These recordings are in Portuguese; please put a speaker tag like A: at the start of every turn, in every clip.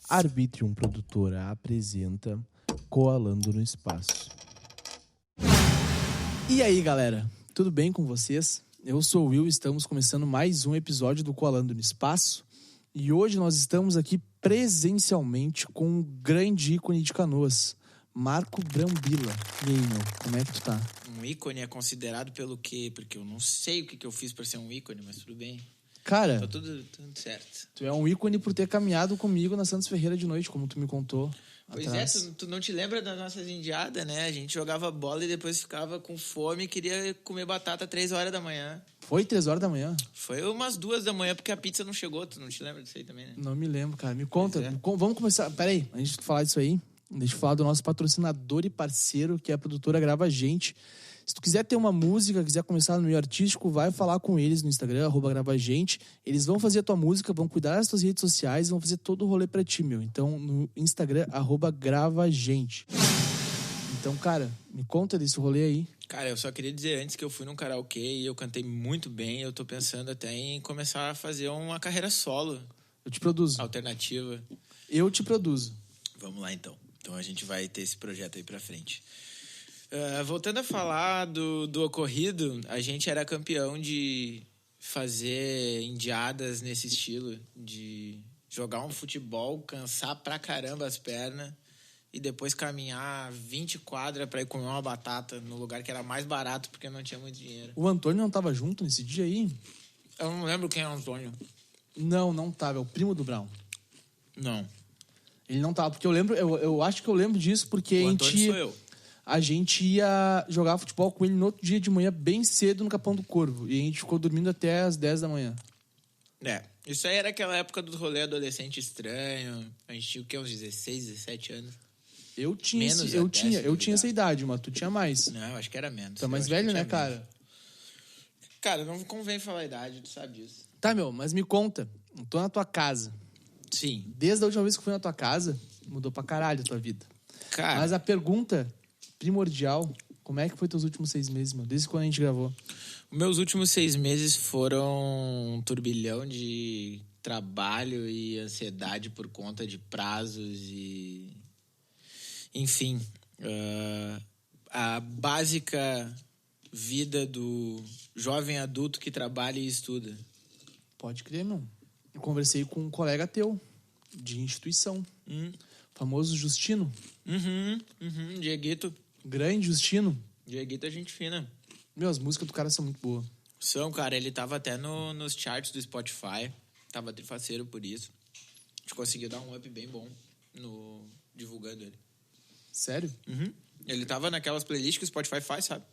A: Arbitrium Produtora apresenta Coalando no Espaço. E aí, galera? Tudo bem com vocês? Eu sou o Will e estamos começando mais um episódio do Coalando no Espaço. E hoje nós estamos aqui presencialmente com um grande ícone de Canoas, Marco Brambila. E aí, meu, como é que tu tá?
B: Um ícone é considerado pelo quê? Porque eu não sei o que eu fiz pra ser um ícone, mas tudo bem.
A: Cara,
B: Tá tudo certo.
A: tu é um ícone por ter caminhado comigo na Santos Ferreira de noite, como tu me contou.
B: Pois
A: atrás.
B: tu não te lembra das nossas indiadas, né? A gente jogava bola e depois ficava com fome e queria comer batata 3 horas da manhã.
A: Foi 3 horas da manhã?
B: Foi umas 2 da manhã porque a pizza não chegou. Tu não te lembra disso aí também, né?
A: Não me lembro, cara. Me conta.
B: Pois é.
A: Vamos começar. Pera aí, antes de falar disso aí, deixa eu falar do nosso patrocinador e parceiro, que é a produtora Grava Gente. Se tu quiser ter uma música, quiser começar no meio artístico, vai falar com eles no Instagram, @gravagente. Eles vão fazer a tua música, vão cuidar das tuas redes sociais, vão fazer todo o rolê pra ti, meu. Então, no Instagram, @gravagente. Então, cara, me conta desse rolê aí.
B: Cara, eu só queria dizer antes que eu fui num karaokê e eu cantei muito bem. Eu tô pensando até em começar a fazer uma carreira solo,
A: Eu te produzo.
B: alternativa.
A: Eu te produzo.
B: Vamos lá, então. Então a gente vai ter esse projeto aí pra frente. Voltando a falar do ocorrido, a gente era campeão de fazer indiadas nesse estilo, de jogar um futebol, cansar pra caramba as pernas e depois caminhar 20 quadras pra ir comer uma batata no lugar que era mais barato porque não tinha muito dinheiro.
A: O Antônio não tava junto nesse dia aí?
B: Eu não lembro quem é o Antônio.
A: Não tava. É o primo do Brown.
B: Não.
A: Ele não tava, porque eu acho que eu lembro disso, porque
B: O Antônio sou eu.
A: a gente ia jogar futebol com ele no outro dia de manhã, bem cedo, no Capão do Corvo. E a gente ficou dormindo até as 10 da manhã.
B: Isso aí era aquela época do rolê adolescente estranho. A gente tinha o quê? Uns 16, 17 anos.
A: Eu tinha
B: Menos
A: eu
B: até,
A: tinha,
B: se
A: eu tinha
B: duvidar.
A: essa idade, mas tu tinha mais.
B: Não, acho que era menos.
A: Tu é
B: Eu
A: mais
B: acho que
A: velho,
B: tinha
A: né,
B: menos.
A: cara?
B: Cara, não convém falar a idade, tu sabe disso.
A: Tá, meu, mas me conta. Eu tô na tua casa.
B: Sim.
A: Desde a última vez que fui na tua casa, mudou pra caralho a tua vida.
B: Cara,
A: Mas a pergunta primordial, como é que foi teus últimos 6 meses, meu? Desde quando a gente gravou?
B: meus últimos 6 meses foram um turbilhão de trabalho e ansiedade por conta de prazos e... Enfim, a básica vida do jovem adulto que trabalha e estuda.
A: Pode crer, meu. Eu conversei com um colega teu, de instituição. Famoso Justino.
B: Dieguito.
A: Grande Justino.
B: Dieguito é gente fina.
A: Meu, as músicas do cara são muito boas.
B: Cara, ele tava até nos charts do Spotify. Tava trifaceiro por isso. A gente conseguiu dar um up bem bom divulgando ele.
A: Sério?
B: Ele tava naquelas playlists que o Spotify faz, sabe?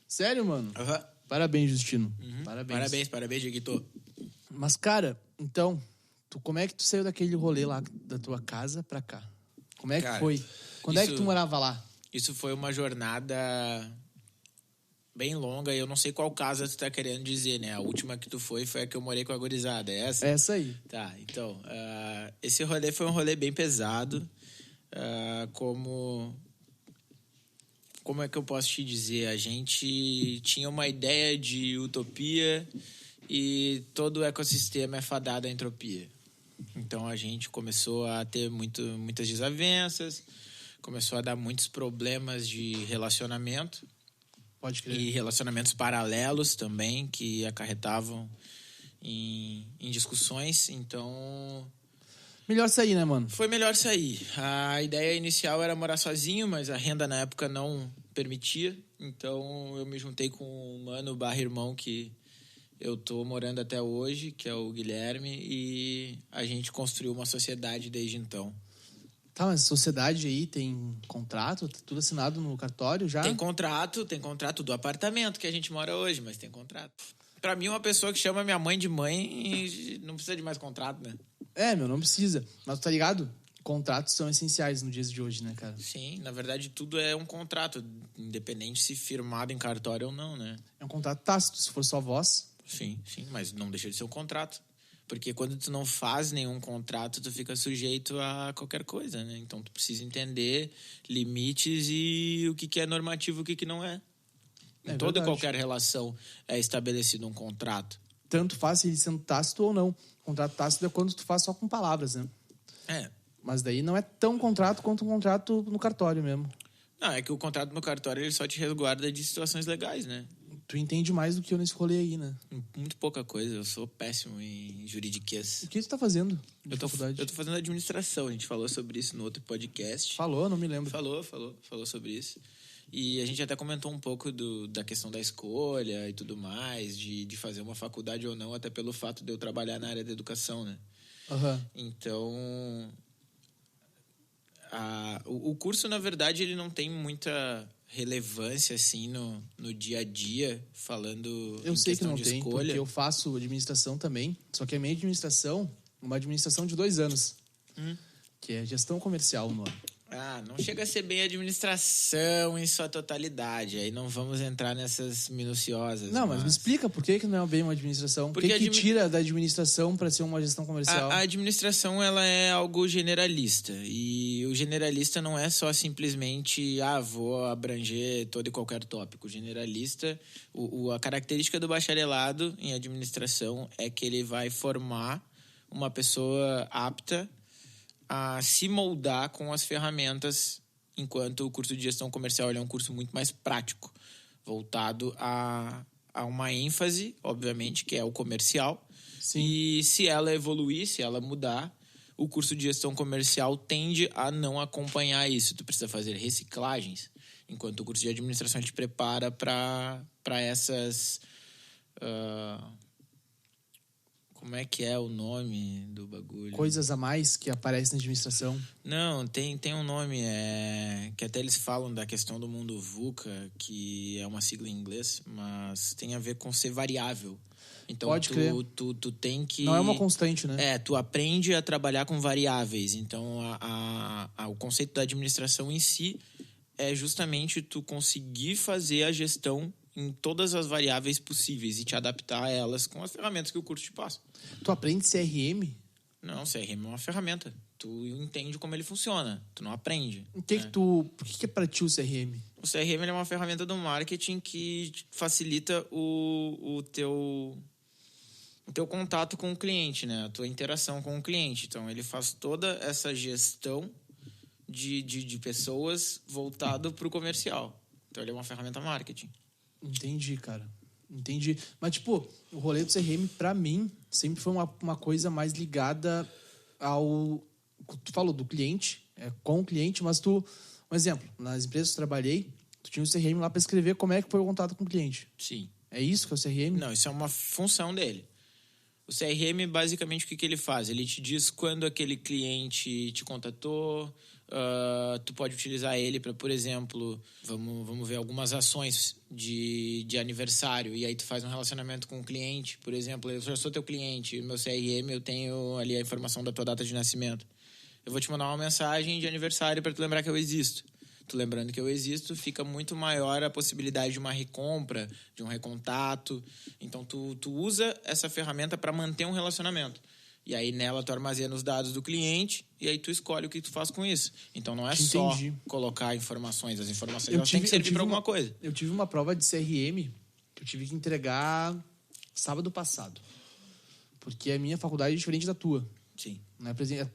A: Sério, mano?
B: Aham.
A: Parabéns, Justino.
B: Parabéns, Dieguito.
A: Mas, cara, então, como é que tu saiu daquele rolê lá da tua casa pra cá? Como é que
B: Cara,
A: foi? Quando é que
B: isso-
A: tu morava lá?
B: Isso foi uma jornada bem longa e eu não sei qual casa tu tá querendo dizer, né? A última que tu foi a que eu morei com a gurizada, é essa?
A: Essa aí.
B: Tá, então, esse rolê foi um rolê bem pesado. Como é que eu posso te dizer? A gente tinha uma ideia de utopia e todo o ecossistema é fadado à entropia. Então a gente começou a ter muitas desavenças, começou a dar muitos problemas de relacionamento
A: Pode crer.
B: e relacionamentos paralelos também que acarretavam em discussões. Então
A: Melhor sair, né, mano?
B: foi melhor sair. A ideia inicial era morar sozinho, mas a renda na época não permitia. Então eu me juntei com um mano /irmão que eu tô morando até hoje, que é o Guilherme, e a gente construiu uma sociedade desde então.
A: Tá, mas sociedade aí tem contrato? Tá tudo assinado no cartório já?
B: Tem contrato do apartamento que a gente mora hoje, mas tem contrato. Pra mim, uma pessoa que chama minha mãe de mãe não precisa de mais contrato, né?
A: É, meu, não precisa. Mas tá ligado? Contratos são essenciais nos dias de hoje, né, cara?
B: Sim, na verdade tudo é um contrato, independente se firmado em cartório ou não, né?
A: É um contrato tácito, se for só voz.
B: Sim, mas não deixa de ser um contrato. Porque quando tu não faz nenhum contrato, tu fica sujeito a qualquer coisa, né? Então tu precisa entender limites e o que é normativo e o que não é.
A: É
B: Em toda e
A: verdade.
B: qualquer relação é estabelecido um contrato.
A: Tanto faz ele sendo tácito ou não. Contrato tácito é quando tu faz só com palavras, né? Mas daí não é tão contrato quanto um contrato no cartório mesmo.
B: Não, é que o contrato no cartório ele só te resguarda de situações legais, né?
A: Tu entende mais do que eu nesse rolê aí, né?
B: Muito pouca coisa. Eu sou péssimo em juridiquês.
A: O que tu tá fazendo de
B: Eu tô
A: faculdade?
B: fazendo administração. A gente falou sobre isso no outro podcast.
A: Falou, não me lembro.
B: Falou sobre isso. E a gente até comentou um pouco da questão da escolha e tudo mais, de fazer uma faculdade ou não, até pelo fato de eu trabalhar na área da educação, né?
A: Aham.
B: Então, o curso, na verdade, ele não tem muita relevância, assim, no dia a dia, falando
A: Eu
B: em
A: sei que
B: questão
A: não
B: de
A: tem,
B: escolha.
A: porque eu faço administração também. Só que a minha administração, uma administração de 2 anos. Que é gestão comercial o nome.
B: Não chega a ser bem administração em sua totalidade. Aí não vamos entrar nessas minuciosas.
A: Não, mas me explica por que não é bem uma administração. Por
B: Porque
A: que tira da administração para ser uma gestão comercial?
B: A administração, ela é algo generalista. E o generalista não é só simplesmente, vou abranger todo e qualquer tópico. O generalista, a característica do bacharelado em administração é que ele vai formar uma pessoa apta a se moldar com as ferramentas, enquanto o curso de gestão comercial ele é um curso muito mais prático, voltado a uma ênfase, obviamente, que é o comercial.
A: Sim.
B: E se ela evoluir, se ela mudar, o curso de gestão comercial tende a não acompanhar isso. Tu precisa fazer reciclagens, enquanto o curso de administração ele te prepara para essas... como é que é o nome do bagulho?
A: Coisas a mais que aparecem na administração.
B: Não, tem um nome, que até eles falam da questão do mundo VUCA, que é uma sigla em inglês, mas tem a ver com ser variável. Então,
A: Pode crer.
B: Tu tem que...
A: Não é uma constante, né?
B: Tu aprende a trabalhar com variáveis. Então, o conceito da administração em si é justamente tu conseguir fazer a gestão em todas as variáveis possíveis e te adaptar a elas com as ferramentas que o curso te passa.
A: Tu aprende CRM?
B: Não, CRM é uma ferramenta. Tu entende como ele funciona. Tu não aprende.
A: Por que é pra ti o CRM?
B: O CRM é uma ferramenta do marketing que facilita o teu contato com o cliente, né? A tua interação com o cliente. Então, ele faz toda essa gestão de pessoas voltado para o comercial. Então, ele é uma ferramenta marketing.
A: Entendi, cara. Entendi. Mas, tipo, o rolê do CRM, pra mim, sempre foi uma coisa mais ligada ao... Tu falou do cliente, com o cliente, mas tu... Um exemplo, nas empresas que eu trabalhei, tu tinha um CRM lá pra escrever como é que foi o contato com o cliente.
B: Sim.
A: É isso que é o CRM?
B: Não, isso é uma função dele. O CRM, basicamente, o que ele faz? Ele te diz quando aquele cliente te contatou. Tu pode utilizar ele para, por exemplo, vamos ver algumas ações de aniversário. E aí tu faz um relacionamento com o cliente. Por exemplo, eu já sou teu cliente, meu CRM, eu tenho ali a informação da tua data de nascimento. Eu vou te mandar uma mensagem de aniversário para tu lembrar que eu existo. Tu lembrando que eu existo, fica muito maior a possibilidade de uma recompra, de um recontato. Então, tu usa essa ferramenta para manter um relacionamento. E aí, nela, tu armazena os dados do cliente e aí tu escolhe o que tu faz com isso. Então, não é só colocar informações. As informações elas têm que servir para alguma coisa.
A: Eu tive uma prova de CRM que eu tive que entregar sábado passado. Porque a minha faculdade é diferente da tua.
B: Sim.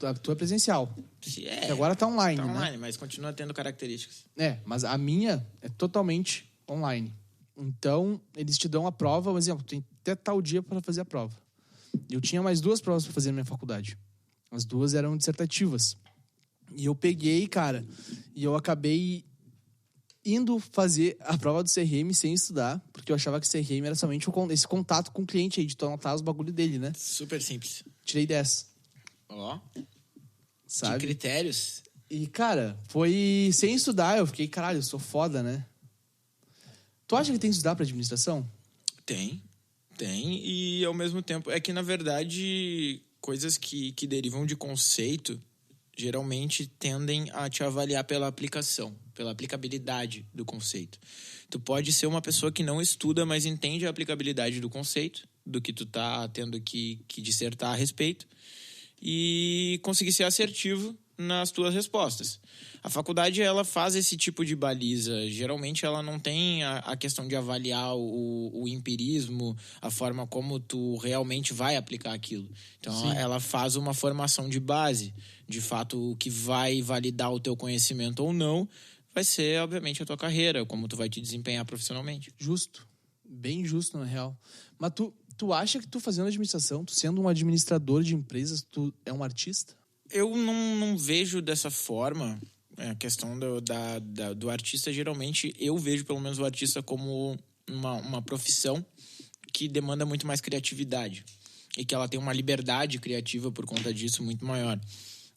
A: A tua é presencial.
B: Sim,
A: que agora tá online,
B: tá online,
A: né?
B: mas continua tendo características.
A: Mas a minha é totalmente online. Então, eles te dão a prova, por exemplo, tem até tal dia para fazer a prova. Eu tinha mais 2 provas para fazer na minha faculdade. As 2 eram dissertativas. E eu peguei, cara, e eu acabei indo fazer a prova do CRM sem estudar, porque eu achava que CRM era somente esse contato com o cliente aí, de tu anotar os bagulho dele, né?
B: Super simples.
A: Tirei 10.
B: Ó.
A: Sabe?
B: De critérios.
A: E, cara, foi sem estudar. Eu fiquei, caralho, eu sou foda, né? Tu acha que tem que estudar pra administração?
B: Tem. E, ao mesmo tempo, é que, na verdade, coisas que derivam de conceito geralmente tendem a te avaliar pela aplicação, pela aplicabilidade do conceito. Tu pode ser uma pessoa que não estuda, mas entende a aplicabilidade do conceito, do que tu tá tendo que dissertar a respeito, e conseguir ser assertivo nas tuas respostas. A faculdade, ela faz esse tipo de baliza. Geralmente, ela não tem a questão de avaliar o empirismo, a forma como tu realmente vai aplicar aquilo. Então,
A: Sim.
B: ela faz uma formação de base. De fato, o que vai validar o teu conhecimento ou não vai ser, obviamente, a tua carreira, como tu vai te desempenhar profissionalmente.
A: Justo. Bem justo, na real. Mas tu acha que tu fazendo administração, tu sendo um administrador de empresas, tu é um artista?
B: Eu não vejo dessa forma. A questão do artista, geralmente, eu vejo pelo menos o artista como uma profissão que demanda muito mais criatividade. E que ela tem uma liberdade criativa por conta disso muito maior.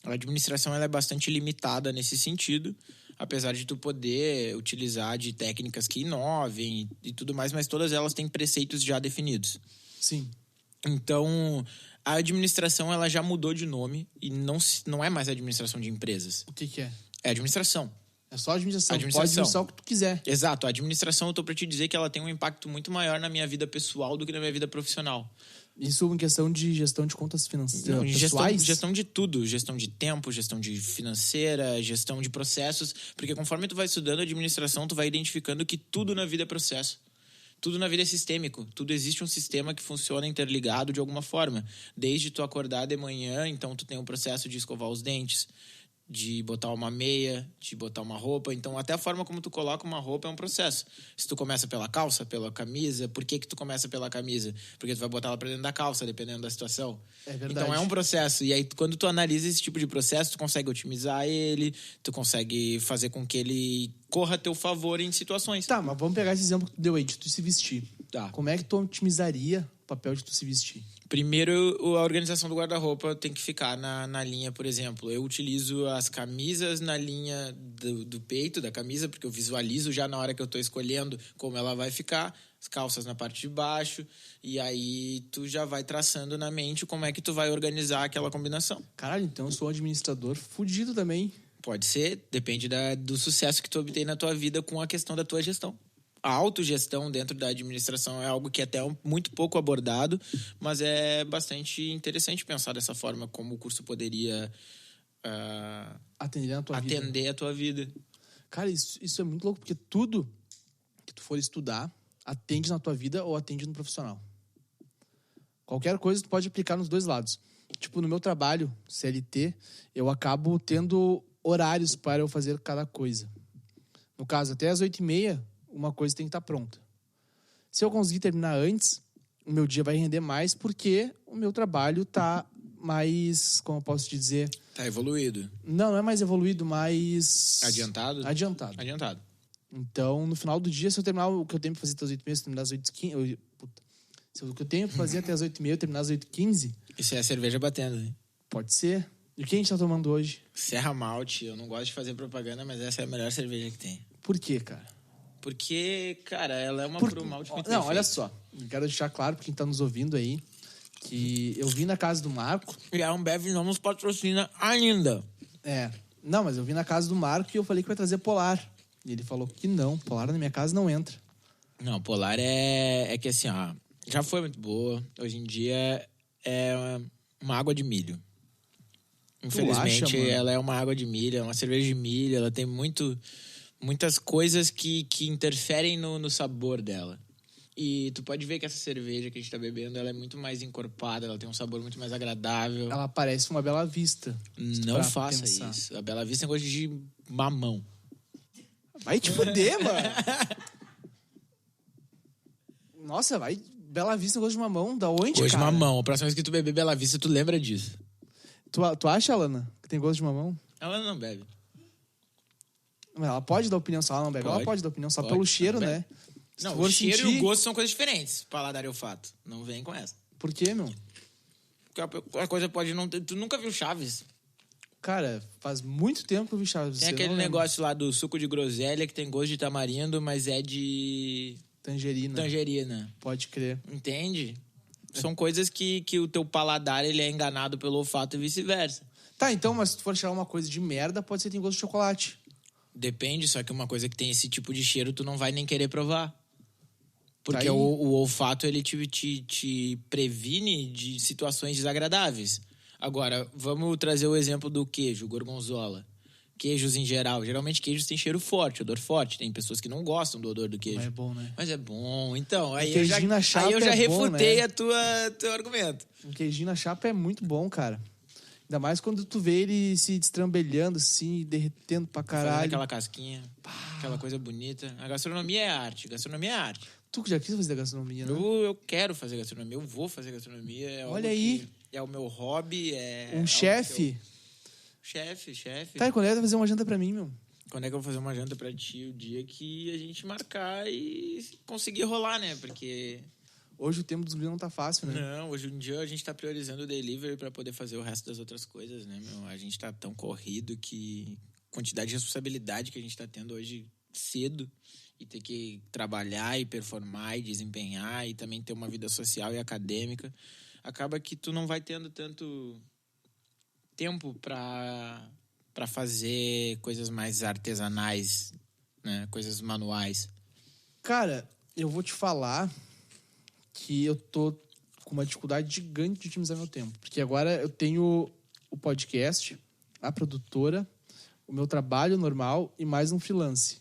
B: A administração ela é bastante limitada nesse sentido, apesar de tu poder utilizar de técnicas que inovem e tudo mais, mas todas elas têm preceitos já definidos.
A: Sim.
B: Então, a administração ela já mudou de nome e não é mais administração de empresas.
A: O que é?
B: É administração.
A: É só administração.
B: Administração.
A: Pode administrar o que tu quiser.
B: Exato. A administração, eu tô pra te dizer que ela tem um impacto muito maior na minha vida pessoal do que na minha vida profissional.
A: Isso em questão de gestão de contas financeiras pessoais?
B: Gestão de tudo. Gestão de tempo, gestão de financeira, gestão de processos. Porque conforme tu vai estudando administração, tu vai identificando que tudo na vida é processo. Tudo na vida é sistêmico. Tudo existe um sistema que funciona interligado de alguma forma. Desde tu acordar de manhã, então tu tem um processo de escovar os dentes, de botar uma meia, de botar uma roupa. Então, até a forma como tu coloca uma roupa é um processo. Se tu começa pela calça, pela camisa, por que tu começa pela camisa? Porque tu vai botar ela pra dentro da calça, dependendo da situação.
A: É verdade.
B: Então, é um processo. E aí, quando tu analisa esse tipo de processo, tu consegue otimizar ele, tu consegue fazer com que ele corra a teu favor em situações.
A: Tá, mas vamos pegar esse exemplo que tu deu aí, de tu se vestir.
B: Tá.
A: Como é que tu otimizaria o papel de tu se vestir?
B: Primeiro, a organização do guarda-roupa tem que ficar na linha, por exemplo. Eu utilizo as camisas na linha do peito da camisa, porque eu visualizo já na hora que eu tô escolhendo como ela vai ficar. As calças na parte de baixo. E aí, tu já vai traçando na mente como é que tu vai organizar aquela combinação.
A: Caralho, então eu sou um administrador fudido também.
B: Pode ser, depende do sucesso que tu obtém na tua vida com a questão da tua gestão. A autogestão dentro da administração é algo que é até muito pouco abordado, mas é bastante interessante pensar dessa forma, como o curso poderia
A: Atender a tua vida.
B: atender a tua vida.
A: Cara, isso é muito louco, porque tudo que tu for estudar atende na tua vida ou atende no profissional. Qualquer coisa tu pode aplicar nos dois lados. Tipo, no meu trabalho, CLT, eu acabo tendo horários para eu fazer cada coisa. No caso, até às 8h30, uma coisa tem que estar pronta. Se eu conseguir terminar antes, o meu dia vai render mais, porque o meu trabalho tá mais, como eu posso te dizer...
B: Tá evoluído.
A: Não é mais evoluído, mais...
B: Adiantado?
A: Adiantado. Então, no final do dia, se eu terminar o que eu tenho pra fazer até as 8h30, se eu terminar às 8h15... Se o que eu tenho pra fazer até as 8h30, eu terminar às 8h15...
B: Isso é a cerveja batendo, né?
A: Pode ser. E o que a gente tá tomando hoje?
B: Serra Malte, eu não gosto de fazer propaganda, mas essa é a melhor cerveja que tem.
A: Por quê, cara?
B: Porque, cara, ela é uma malte muito
A: Não,
B: bem
A: olha
B: feita.
A: só. Quero deixar claro pra quem tá nos ouvindo aí que eu vim na casa do Marco.
B: E a Ambev não nos patrocina ainda.
A: Não, mas eu vim na casa do Marco e eu falei que vai trazer Polar. E ele falou que não, Polar na minha casa não entra.
B: Não, Polar é que assim, ó, já foi muito boa. Hoje em dia é uma água de milho. Infelizmente,
A: acha, mano?
B: ela é uma água de milho, é uma cerveja de milho, ela tem muitas coisas que interferem no sabor dela. E tu pode ver que essa cerveja que a gente tá bebendo, ela é muito mais encorpada, ela tem um sabor muito mais agradável.
A: Ela parece uma Bela Vista.
B: Não
A: pra
B: faça
A: pensar.
B: isso. A Bela Vista tem gosto de mamão.
A: Vai te fuder, mano. Nossa, vai... Bela Vista gosto de mamão? Da onde,
B: Gosto de
A: cara?
B: mamão. A próxima vez que tu beber Bela Vista, tu lembra disso.
A: Tu acha, Alana, que tem gosto de mamão?
B: Ela não bebe.
A: Mas ela pode dar opinião se ela não bebe. Ela pode dar opinião só pelo cheiro, né? Se
B: Não,
A: tu for
B: o cheiro
A: sentir-
B: e o gosto são coisas diferentes. Paladar e olfato. Não vem com essa.
A: Por quê, meu?
B: Porque a coisa pode não ter... Tu nunca viu Chaves?
A: Cara, faz muito tempo que eu vi Chaves.
B: Tem
A: eu
B: aquele
A: não lembro.
B: negócio lá do suco de groselha que tem gosto de tamarindo, mas é de tangerina.
A: Pode crer.
B: Entende? São coisas que o teu paladar ele é enganado pelo olfato e vice-versa.
A: Tá, então, mas se tu for tirar uma coisa de merda, pode ser que tem gosto de chocolate.
B: Depende, só que uma coisa que tem esse tipo de cheiro, tu não vai nem querer provar. Porque
A: Tá aí.
B: o olfato, ele te previne de situações desagradáveis. Agora, vamos trazer o exemplo do queijo, gorgonzola. Queijos em geral. Geralmente queijos têm cheiro forte, odor forte. Tem pessoas que não gostam do odor do queijo.
A: Mas é bom, né?
B: Mas é bom. Então, aí
A: queijinho na chapa
B: eu já
A: é bom,
B: refutei
A: né?
B: teu argumento.
A: Um queijinho na chapa é muito bom, cara. Ainda mais quando tu vê ele se destrambelhando assim, derretendo pra
B: Fazendo
A: caralho.
B: aquela casquinha, aquela coisa bonita. A gastronomia é arte. Gastronomia é arte.
A: Tu que já quis fazer gastronomia, né?
B: Eu quero fazer gastronomia. Eu vou fazer gastronomia. É algo
A: Olha aí.
B: que é o meu hobby.
A: Um chefe.
B: Chefe.
A: Tá, e quando é que vai fazer uma janta pra mim, meu?
B: Quando é que eu vou fazer uma janta pra ti? O dia que a gente marcar e conseguir rolar, né? Porque...
A: Hoje o tempo dos guris não tá fácil, né?
B: Não, hoje em dia a gente tá priorizando o delivery pra poder fazer o resto das outras coisas, né, meu? A gente tá tão corrido que a quantidade de responsabilidade que a gente tá tendo hoje cedo e ter que trabalhar e performar e desempenhar e também ter uma vida social e acadêmica, acaba que tu não vai tendo tanto tempo pra fazer coisas mais artesanais, né? Coisas manuais.
A: Cara, eu vou te falar que eu tô com uma dificuldade gigante de otimizar meu tempo. Porque agora eu tenho o podcast, a produtora, o meu trabalho normal e mais um freelance.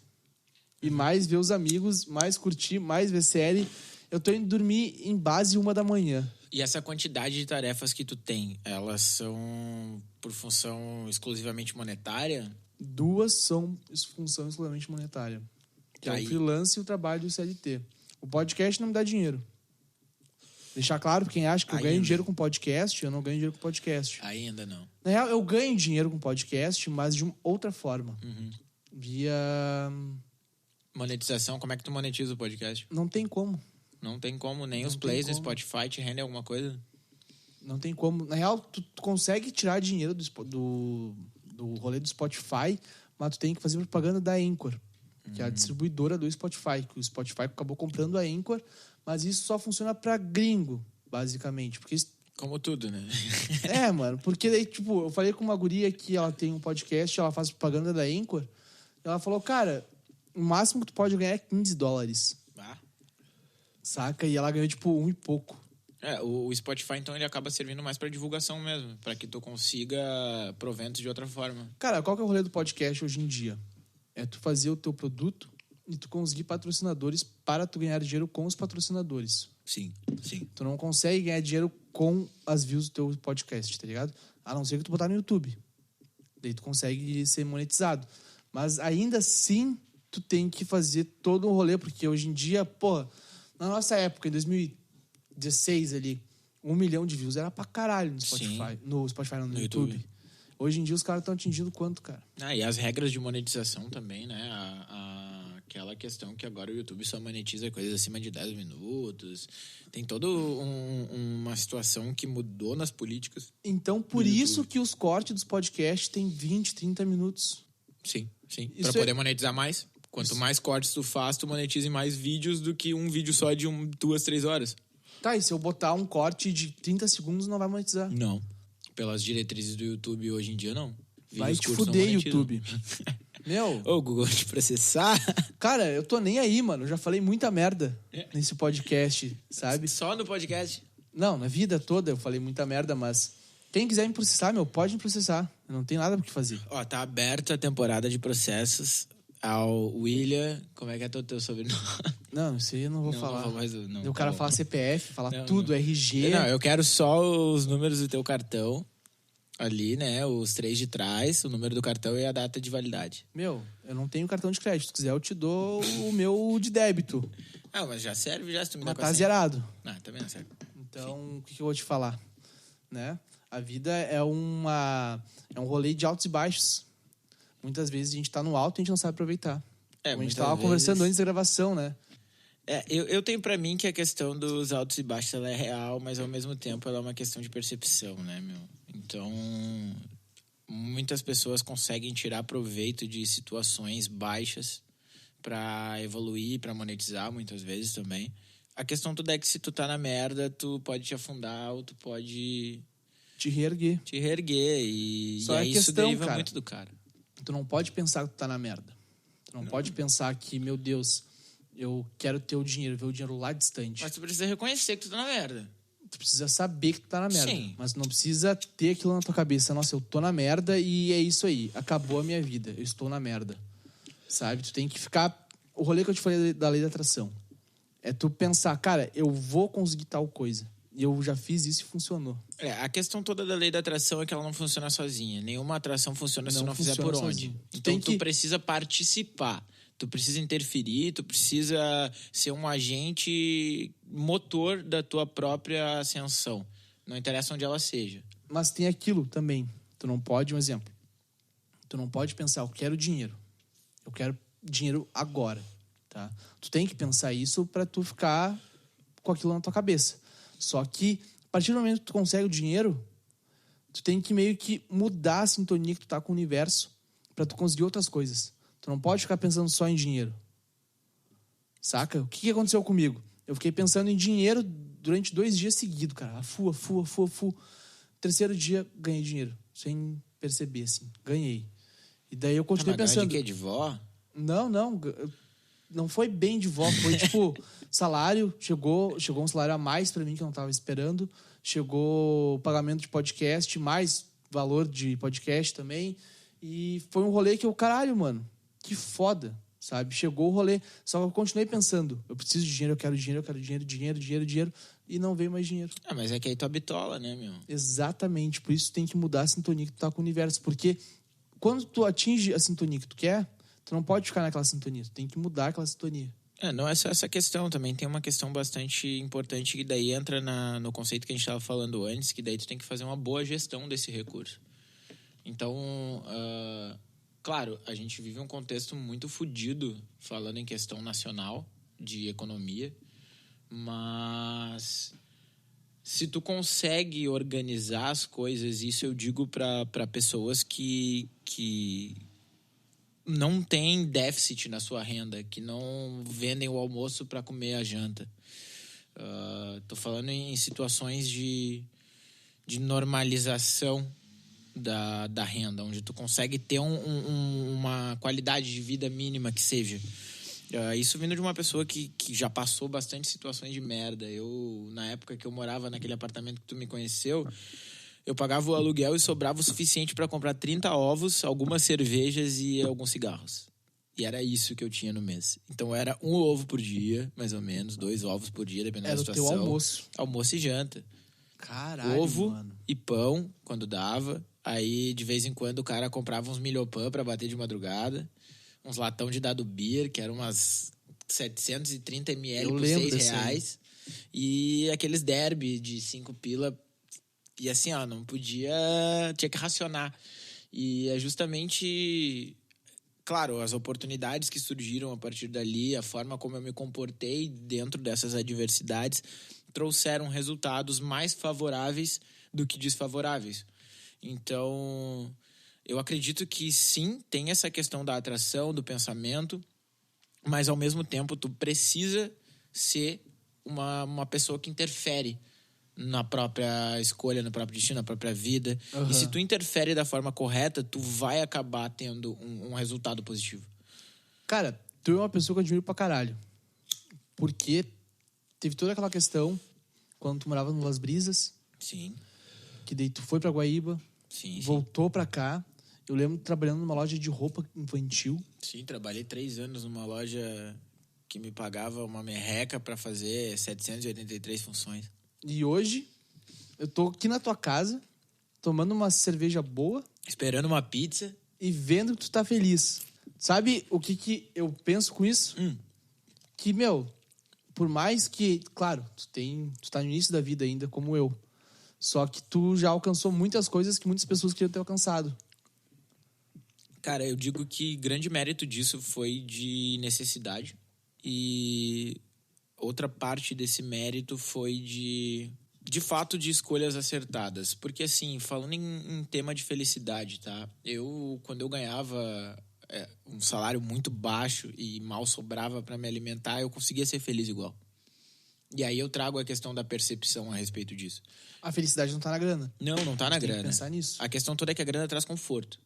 A: E mais ver os amigos, mais curtir, mais ver série. Eu tô indo dormir em base 1h.
B: E essa quantidade de tarefas que tu tem, elas são por função exclusivamente monetária?
A: 2 são função exclusivamente monetária. Que é
B: Aí.
A: o freelance e o trabalho do CLT. O podcast não me dá dinheiro. Deixar claro pra quem acha que eu ganho
B: Ainda.
A: dinheiro com podcast, eu não ganho dinheiro com podcast.
B: Ainda não.
A: Na real, eu ganho dinheiro com podcast, mas de uma outra forma.
B: Uhum.
A: Via...
B: Monetização, como é que tu monetiza o podcast?
A: Não tem como.
B: Não tem como, nem
A: Não
B: os
A: tem
B: plays no
A: como.
B: Spotify te rendem alguma coisa?
A: Não tem como. Na real, tu consegue tirar dinheiro do rolê do Spotify, mas tu tem que fazer propaganda da Anchor, que é a distribuidora do Spotify. Que o Spotify acabou comprando a Anchor, mas isso só funciona pra gringo, basicamente. Porque
B: Como tudo, né?
A: é, mano, porque daí, tipo, eu falei com uma guria que ela tem um podcast, ela faz propaganda da Anchor, e ela falou, cara, o máximo que tu pode ganhar é $15.
B: Ah.
A: Saca? E ela ganhou, tipo, 1 e pouco.
B: É, o Spotify, então, ele acaba servindo mais pra divulgação mesmo, pra que tu consiga proventos de outra forma.
A: Cara, qual que é o rolê do podcast hoje em dia? É tu fazer o teu produto e tu conseguir patrocinadores para tu ganhar dinheiro com os patrocinadores.
B: Sim.
A: Tu não consegue ganhar dinheiro com as views do teu podcast, tá ligado? A não ser que tu botar no YouTube. Daí tu consegue ser monetizado. Mas ainda assim, tu tem que fazer todo um rolê, porque hoje em dia, pô, na nossa época, em 2016 ali, 1 milhão de views era pra caralho no Spotify.
B: Sim.
A: No Spotify, não, no
B: No
A: YouTube.
B: YouTube.
A: Hoje em dia os caras estão atingindo quanto, cara?
B: Ah, e as regras de monetização também, né? Aquela questão que agora o YouTube só monetiza coisas acima de 10 minutos. Tem toda uma situação que mudou nas políticas.
A: Então, por isso que os cortes dos podcasts têm 20, 30 minutos.
B: Sim.
A: Isso
B: Pra
A: é-
B: poder monetizar mais. Quanto mais cortes tu faz, tu monetiza em mais vídeos do que um vídeo só de 2, 3 horas.
A: Tá, e se eu botar um corte de 30 segundos, não vai monetizar.
B: Não. Pelas diretrizes do YouTube hoje em dia, não.
A: Vai
B: Vídeos
A: te
B: curtos não
A: fuder,
B: monetizam.
A: YouTube. Meu,
B: Ô, Google, te processar?
A: cara, eu tô nem aí, mano. Eu já falei muita merda nesse podcast, sabe?
B: Só no podcast.
A: Não, na vida toda eu falei muita merda, mas quem quiser me processar, meu, pode me processar. Eu não tenho nada pro que fazer.
B: Ó, tá aberta a temporada de processos ao William... Como é que é teu sobrenome?
A: Não, isso aí eu não vou
B: Não,
A: falar.
B: não vou mais- não,
A: o
B: tá
A: cara
B: bom.
A: fala CPF, fala
B: Não,
A: tudo,
B: não.
A: RG.
B: Não, eu quero só os números do teu cartão. Ali, né? Os 3 de trás, o número do cartão e a data de validade.
A: Meu, eu não tenho cartão de crédito. Se quiser, eu te dou o meu de débito.
B: Ah, mas já serve já se tu me dá
A: Mas
B: com a
A: tá
B: senha.
A: zerado.
B: Ah, também não serve.
A: Então, o que eu vou te falar? Né? A vida é um rolê de altos e baixos. Muitas vezes a gente tá no alto e a gente não sabe aproveitar.
B: É,
A: Como a gente
B: muitas
A: tava
B: vezes-
A: conversando antes da gravação, né?
B: É, eu tenho pra mim que a questão dos altos e baixos ela é real, mas ao mesmo tempo ela é uma questão de percepção, né, meu? Então, muitas pessoas conseguem tirar proveito de situações baixas pra evoluir, pra monetizar, muitas vezes também. A questão toda é que se tu tá na merda, tu pode te afundar ou tu pode
A: Te reerguer.
B: te reerguer. E
A: Só
B: aí
A: é
B: isso
A: questão,
B: deriva
A: cara.
B: muito do cara.
A: Tu não pode pensar que tu tá na merda. Tu não pode pensar que, meu Deus, eu quero ter o dinheiro, ver o dinheiro lá distante.
B: Mas tu precisa reconhecer que tu tá na merda.
A: Tu precisa saber que tu tá na merda.
B: Sim.
A: Mas tu não precisa ter aquilo na tua cabeça. Nossa, eu tô na merda e é isso aí. Acabou a minha vida. Eu estou na merda. Sabe? Tu tem que ficar... O rolê que eu te falei da lei da atração é tu pensar, cara, eu vou conseguir tal coisa. E eu já fiz isso e funcionou.
B: A questão toda da lei da atração é que ela não funciona sozinha. Nenhuma atração funciona se tu não fizer
A: funciona
B: por onde.
A: sozinho.
B: Então tu precisa participar. Tu precisa interferir, tu precisa ser um agente motor da tua própria ascensão. Não interessa onde ela seja.
A: Mas tem aquilo também. Tu não pode, um exemplo. Tu não pode pensar, eu quero dinheiro. Eu quero dinheiro agora, tá? Tu tem que pensar isso pra tu ficar com aquilo na tua cabeça. Só que, a partir do momento que tu consegue o dinheiro, tu tem que meio que mudar a sintonia que tu tá com o universo pra tu conseguir outras coisas. Tu não pode ficar pensando só em dinheiro. Saca? O que aconteceu comigo? Eu fiquei pensando em dinheiro durante 2 dias seguidos, cara. Fu. Terceiro dia, ganhei dinheiro. Sem perceber, assim. Ganhei. E daí eu continuei pensando...
B: De quê? De vó?
A: Não. Não foi bem de vó. Foi tipo, salário. Chegou um salário a mais pra mim que eu não tava esperando. Chegou o pagamento de podcast, mais valor de podcast também. E foi um rolê que eu, caralho, mano, que foda, sabe? Chegou o rolê. Só que eu continuei pensando, eu preciso de dinheiro, eu quero dinheiro. E não veio mais dinheiro.
B: Mas é que aí tu habitola, né, meu?
A: Exatamente. Por isso tem que mudar a sintonia que tu tá com o universo. Porque quando tu atinge a sintonia que tu quer, tu não pode ficar naquela sintonia. Tu tem que mudar aquela sintonia.
B: Não é só essa questão. Também tem uma questão bastante importante que daí entra no conceito que a gente estava falando antes, que daí tu tem que fazer uma boa gestão desse recurso. Então, claro, a gente vive um contexto muito fodido, falando em questão nacional, de economia, mas se tu consegue organizar as coisas, isso eu digo para pessoas que não têm déficit na sua renda, que não vendem o almoço para comer a janta. Tô falando em situações de normalização da renda, onde tu consegue ter uma qualidade de vida mínima que seja. Isso vindo de uma pessoa que já passou bastante situações de merda. Eu, na época que eu morava naquele apartamento que tu me conheceu, eu pagava o aluguel e sobrava o suficiente para comprar 30 ovos, algumas cervejas e alguns cigarros. E era isso que eu tinha no mês. Então era 1 ovo por dia, mais ou menos, 2 ovos por dia, dependendo da situação.
A: Era o teu almoço.
B: Almoço e janta.
A: Caralho,
B: ovo,
A: mano.
B: E pão, quando dava. Aí, de vez em quando, o cara comprava uns milhopan pra bater de madrugada. Uns latão de dado beer, que eram umas 730 ml por R$6. E aqueles derby de 5 pila. E assim, não podia... Tinha que racionar. E é justamente... Claro, as oportunidades que surgiram a partir dali, a forma como eu me comportei dentro dessas adversidades, trouxeram resultados mais favoráveis do que desfavoráveis. Então, eu acredito que sim, tem essa questão da atração, do pensamento, mas ao mesmo tempo tu precisa ser uma pessoa que interfere na própria escolha, no próprio destino, na própria vida. Uhum. E se tu interfere da forma correta, tu vai acabar tendo um resultado positivo.
A: Cara, tu é uma pessoa que eu admiro pra caralho. Porque teve toda aquela questão quando tu morava no Las Brisas.
B: Sim.
A: Que daí tu foi pra Guaíba.
B: Sim.
A: Voltou pra cá. Eu lembro trabalhando numa loja de roupa infantil.
B: Sim, trabalhei 3 anos numa loja que me pagava uma merreca pra fazer 783 funções.
A: E hoje, eu tô aqui na tua casa, tomando uma cerveja boa.
B: Esperando uma pizza.
A: E vendo que tu tá feliz. Sabe o que eu penso com isso? Que, por mais que... Claro, tu tá no início da vida ainda, como eu. Só que tu já alcançou muitas coisas que muitas pessoas queriam ter alcançado.
B: Cara, eu digo que grande mérito disso foi de necessidade. E outra parte desse mérito foi de fato, de escolhas acertadas. Porque, assim, falando em tema de felicidade, tá? Quando eu ganhava um salário muito baixo e mal sobrava para me alimentar, eu conseguia ser feliz igual. E aí eu trago a questão da percepção a respeito disso.
A: A felicidade não tá na grana.
B: Não tá na grana.
A: Tem que pensar nisso.
B: A questão toda é que a grana traz conforto.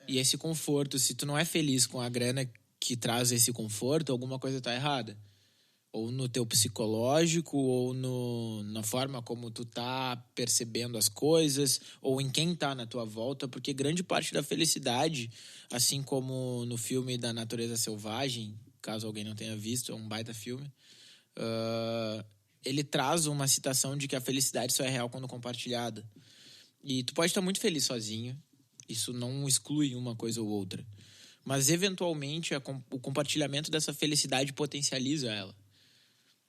B: E esse conforto, se tu não é feliz com a grana que traz esse conforto, alguma coisa tá errada. ou no teu psicológico, ou na forma como tu tá percebendo as coisas, ou em quem tá na tua volta, porque grande parte da felicidade, assim como no filme da Natureza Selvagem, caso alguém não tenha visto, é um baita filme, ele traz uma citação de que a felicidade só é real quando compartilhada. E tu pode estar muito feliz sozinho, isso não exclui uma coisa ou outra, mas eventualmente o compartilhamento dessa felicidade potencializa ela.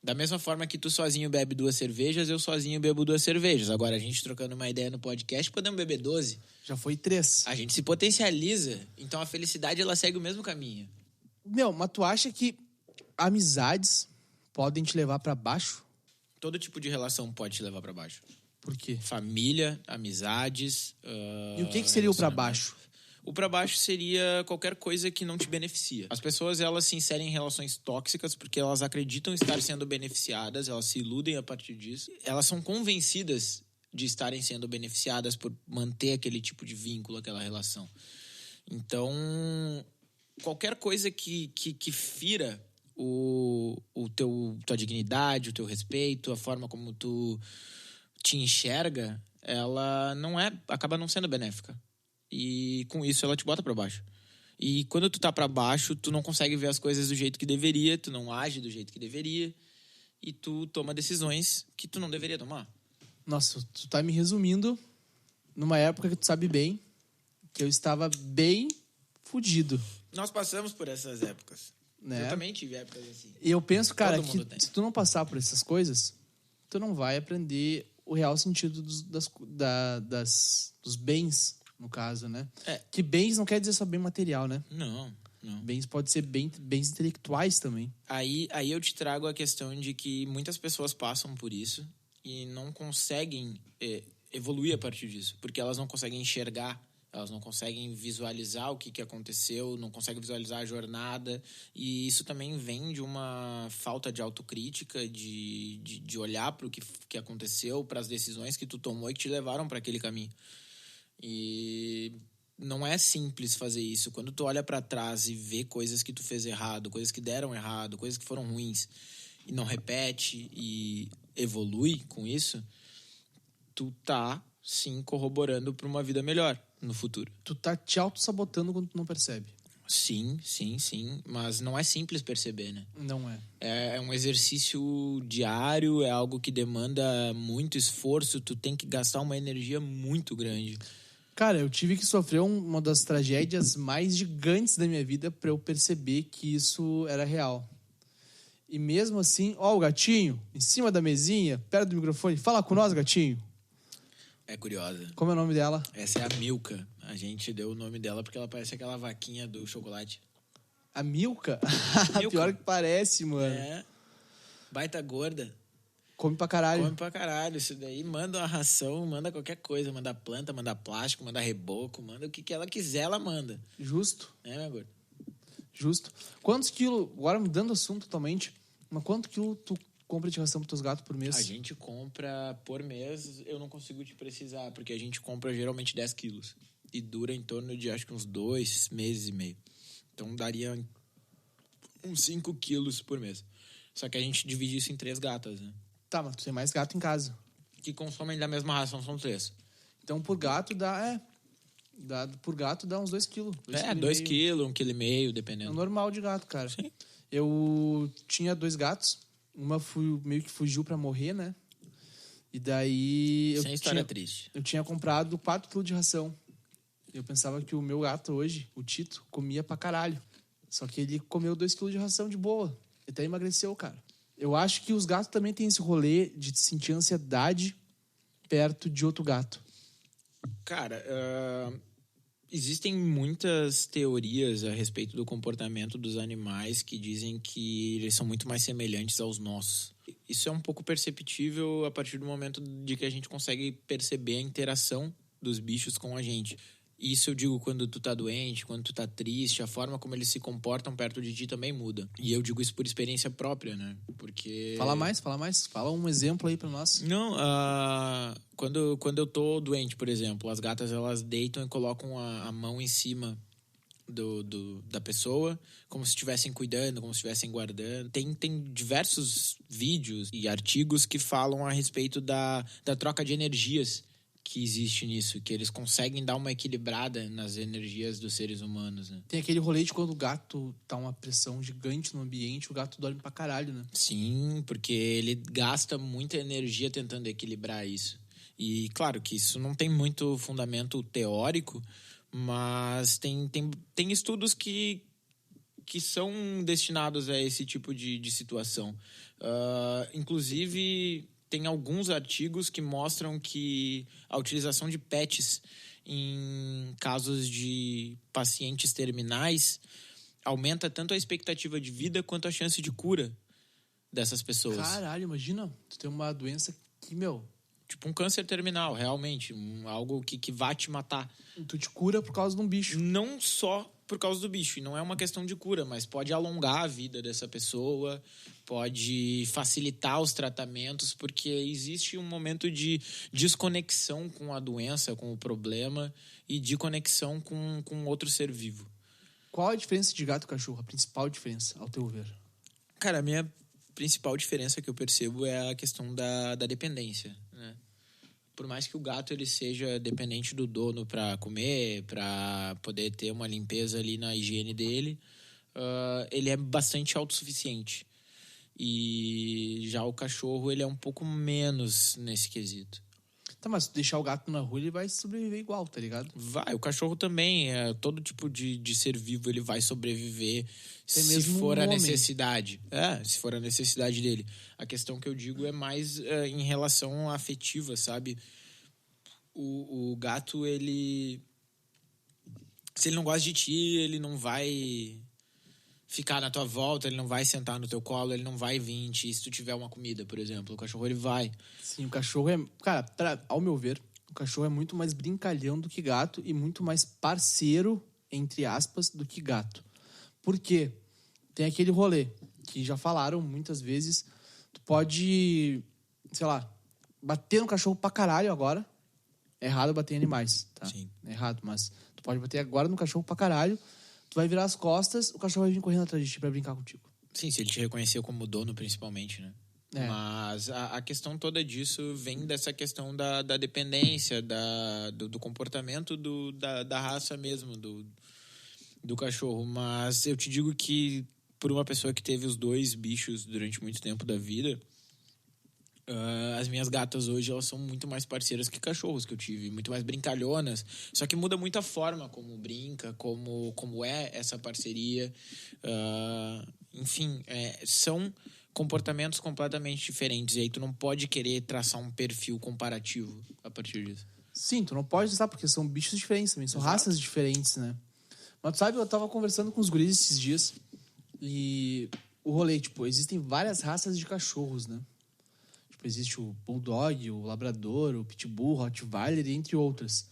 B: Da mesma forma que tu sozinho bebe 2 cervejas, eu sozinho bebo 2 cervejas. Agora, a gente trocando uma ideia no podcast, podemos beber 12.
A: Já foi 3.
B: A gente se potencializa, então a felicidade ela segue o mesmo caminho.
A: Mas tu acha que amizades podem te levar pra baixo?
B: Todo tipo de relação pode te levar pra baixo.
A: Por quê?
B: Família, amizades...
A: E o que seria o pra baixo?
B: O pra baixo seria qualquer coisa que não te beneficia. As pessoas, elas se inserem em relações tóxicas porque elas acreditam estar sendo beneficiadas, elas se iludem a partir disso. Elas são convencidas de estarem sendo beneficiadas por manter aquele tipo de vínculo, aquela relação. Então, qualquer coisa que fira tua dignidade, o teu respeito, a forma como tu te enxerga, ela acaba não sendo benéfica. E com isso ela te bota pra baixo. E quando tu tá pra baixo, tu não consegue ver as coisas do jeito que deveria, tu não age do jeito que deveria, e tu toma decisões que tu não deveria tomar.
A: Nossa, tu tá me resumindo numa época que tu sabe bem que eu estava bem fudido.
B: Nós passamos por essas épocas.
A: Né?
B: Eu também tive épocas assim.
A: E eu penso, cara,
B: Todo mundo
A: que
B: tem.
A: se tu não passar por essas coisas, tu não vai aprender o real sentido dos bens, no caso, né? Que bens não quer dizer só bem material, né?
B: Não.
A: Bens pode ser bens intelectuais também.
B: Aí eu te trago a questão de que muitas pessoas passam por isso e não conseguem evoluir a partir disso, porque elas não conseguem enxergar, elas não conseguem visualizar o que aconteceu, não conseguem visualizar a jornada, e isso também vem de uma falta de autocrítica, de olhar para o que aconteceu, para as decisões que tu tomou e que te levaram para aquele caminho. E não é simples fazer isso. Quando tu olha pra trás e vê coisas que tu fez errado, coisas que deram errado, coisas que foram ruins, e não repete e evolui com isso, tu tá, sim, corroborando pra uma vida melhor no futuro.
A: Tu tá te auto-sabotando quando tu não percebe.
B: Sim. Mas não é simples perceber, né?
A: Não é.
B: É um exercício diário, é algo que demanda muito esforço, tu tem que gastar uma energia muito grande.
A: Cara, eu tive que sofrer uma das tragédias mais gigantes da minha vida pra eu perceber que isso era real. E mesmo assim, ó, o gatinho, em cima da mesinha, perto do microfone, fala com nós, gatinho.
B: É curiosa.
A: Como é o nome dela?
B: Essa é a Milka. A gente deu o nome dela porque ela parece aquela vaquinha do chocolate.
A: A Milka?
B: Milka.
A: Pior que parece, mano.
B: É. Baita gorda.
A: Come pra caralho.
B: Come pra caralho. Isso daí manda uma ração, manda qualquer coisa. Manda planta, manda plástico, manda reboco, manda o que ela quiser, ela manda.
A: Justo.
B: É, minha gorda?
A: Justo. Quantos quilos, agora mudando o assunto totalmente, mas quanto quilo tu compra de ração pros teus gatos por mês?
B: A gente compra por mês, eu não consigo te precisar, porque a gente compra geralmente 10 quilos. E dura em torno de, acho que uns 2 meses e meio. Então daria uns 5 quilos por mês. Só que a gente divide isso em 3 gatas, né?
A: Tá, mas tu tem mais gato em casa.
B: Que consomem da mesma ração, são 3.
A: Então por gato por gato dá uns 2 quilos.
B: 2 quilos, 1,5 kg,
A: É
B: dependendo.
A: normal de gato, cara.
B: Sim.
A: Eu tinha 2 gatos. Uma meio que fugiu pra morrer, né? E daí...
B: Sem história triste.
A: Eu tinha comprado 4 quilos de ração. Eu pensava que o meu gato hoje, o Tito, comia pra caralho. Só que ele comeu 2 quilos de ração de boa. Ele até emagreceu, cara. Eu acho que os gatos também têm esse rolê de sentir ansiedade perto de outro gato.
B: Cara, existem muitas teorias a respeito do comportamento dos animais que dizem que eles são muito mais semelhantes aos nossos. Isso é um pouco perceptível a partir do momento de que a gente consegue perceber a interação dos bichos com a gente. Isso eu digo quando tu tá doente, quando tu tá triste, a forma como eles se comportam perto de ti também muda. E eu digo isso por experiência própria, né? Porque...
A: Fala mais. Fala um exemplo aí pra nós.
B: Não, quando eu tô doente, por exemplo, as gatas elas deitam e colocam a mão em cima da pessoa, como se estivessem cuidando, como se estivessem guardando. Tem diversos vídeos e artigos que falam a respeito da troca de energias que existe nisso, que eles conseguem dar uma equilibrada nas energias dos seres humanos, né?
A: Tem aquele rolê de quando o gato tá uma pressão gigante no ambiente, o gato dorme pra caralho, né?
B: Sim, porque ele gasta muita energia tentando equilibrar isso. E claro que isso não tem muito fundamento teórico, mas tem estudos que são destinados a esse tipo de situação. Inclusive, tem alguns artigos que mostram que a utilização de pets em casos de pacientes terminais aumenta tanto a expectativa de vida quanto a chance de cura dessas pessoas.
A: Caralho, imagina, tu tem uma doença que,
B: Tipo um câncer terminal, realmente. Algo que vai te matar.
A: tu te cura por causa de um bicho.
B: Não só por causa do bicho. E não é uma questão de cura, mas pode alongar a vida dessa pessoa, pode facilitar os tratamentos, porque existe um momento de desconexão com a doença, com o problema, e de conexão com outro ser vivo.
A: Qual a diferença de gato e cachorro? A principal diferença, ao teu ver?
B: Cara, a minha principal diferença que eu percebo é a questão da dependência, né? Por mais que o gato ele seja dependente do dono para comer, para poder ter uma limpeza ali na higiene dele, ele é bastante autossuficiente. E já o cachorro ele é um pouco menos nesse quesito.
A: Tá, mas se deixar o gato na rua, ele vai sobreviver igual, tá ligado?
B: Vai, o cachorro também, todo tipo de ser vivo ele vai sobreviver
A: Até
B: se
A: mesmo
B: for
A: um
B: a
A: homem.
B: necessidade. Se for a necessidade dele. A questão que eu digo é mais em relação afetiva, sabe? O gato, ele... Se ele não gosta de ti, ele não vai ficar na tua volta, ele não vai sentar no teu colo, ele não vai vir em ti se tu tiver uma comida, por exemplo. O cachorro, ele vai.
A: Sim, o cachorro é... Cara, ao meu ver, o cachorro é muito mais brincalhão do que gato e muito mais parceiro, entre aspas, do que gato. Por quê? Tem aquele rolê que já falaram muitas vezes. Tu pode, sei lá, bater no cachorro pra caralho agora. É errado bater em animais, tá?
B: Sim.
A: É errado, mas tu pode bater agora no cachorro pra caralho. Tu vai virar as costas, o cachorro vai vir correndo atrás de ti pra brincar contigo.
B: Sim, se ele te reconhecer como dono, principalmente, né?
A: É.
B: Mas a questão toda disso vem dessa questão da dependência, do comportamento da raça mesmo, do cachorro. Mas eu te digo que, por uma pessoa que teve os dois bichos durante muito tempo da vida, as minhas gatas hoje, elas são muito mais parceiras que cachorros que eu tive, muito mais brincalhonas. Só que muda muito a forma como brinca, como é essa parceria. Enfim, são comportamentos completamente diferentes. E aí tu não pode querer traçar um perfil comparativo a partir disso.
A: Sim, tu não pode usar porque são bichos diferentes também, são
B: Exato.
A: raças diferentes, né? Mas tu sabe, eu tava conversando com os guris esses dias e o rolê, tipo, existem várias raças de cachorros, né? Tipo, existe o Bulldog, o Labrador, o Pitbull, o Rottweiler, entre outras.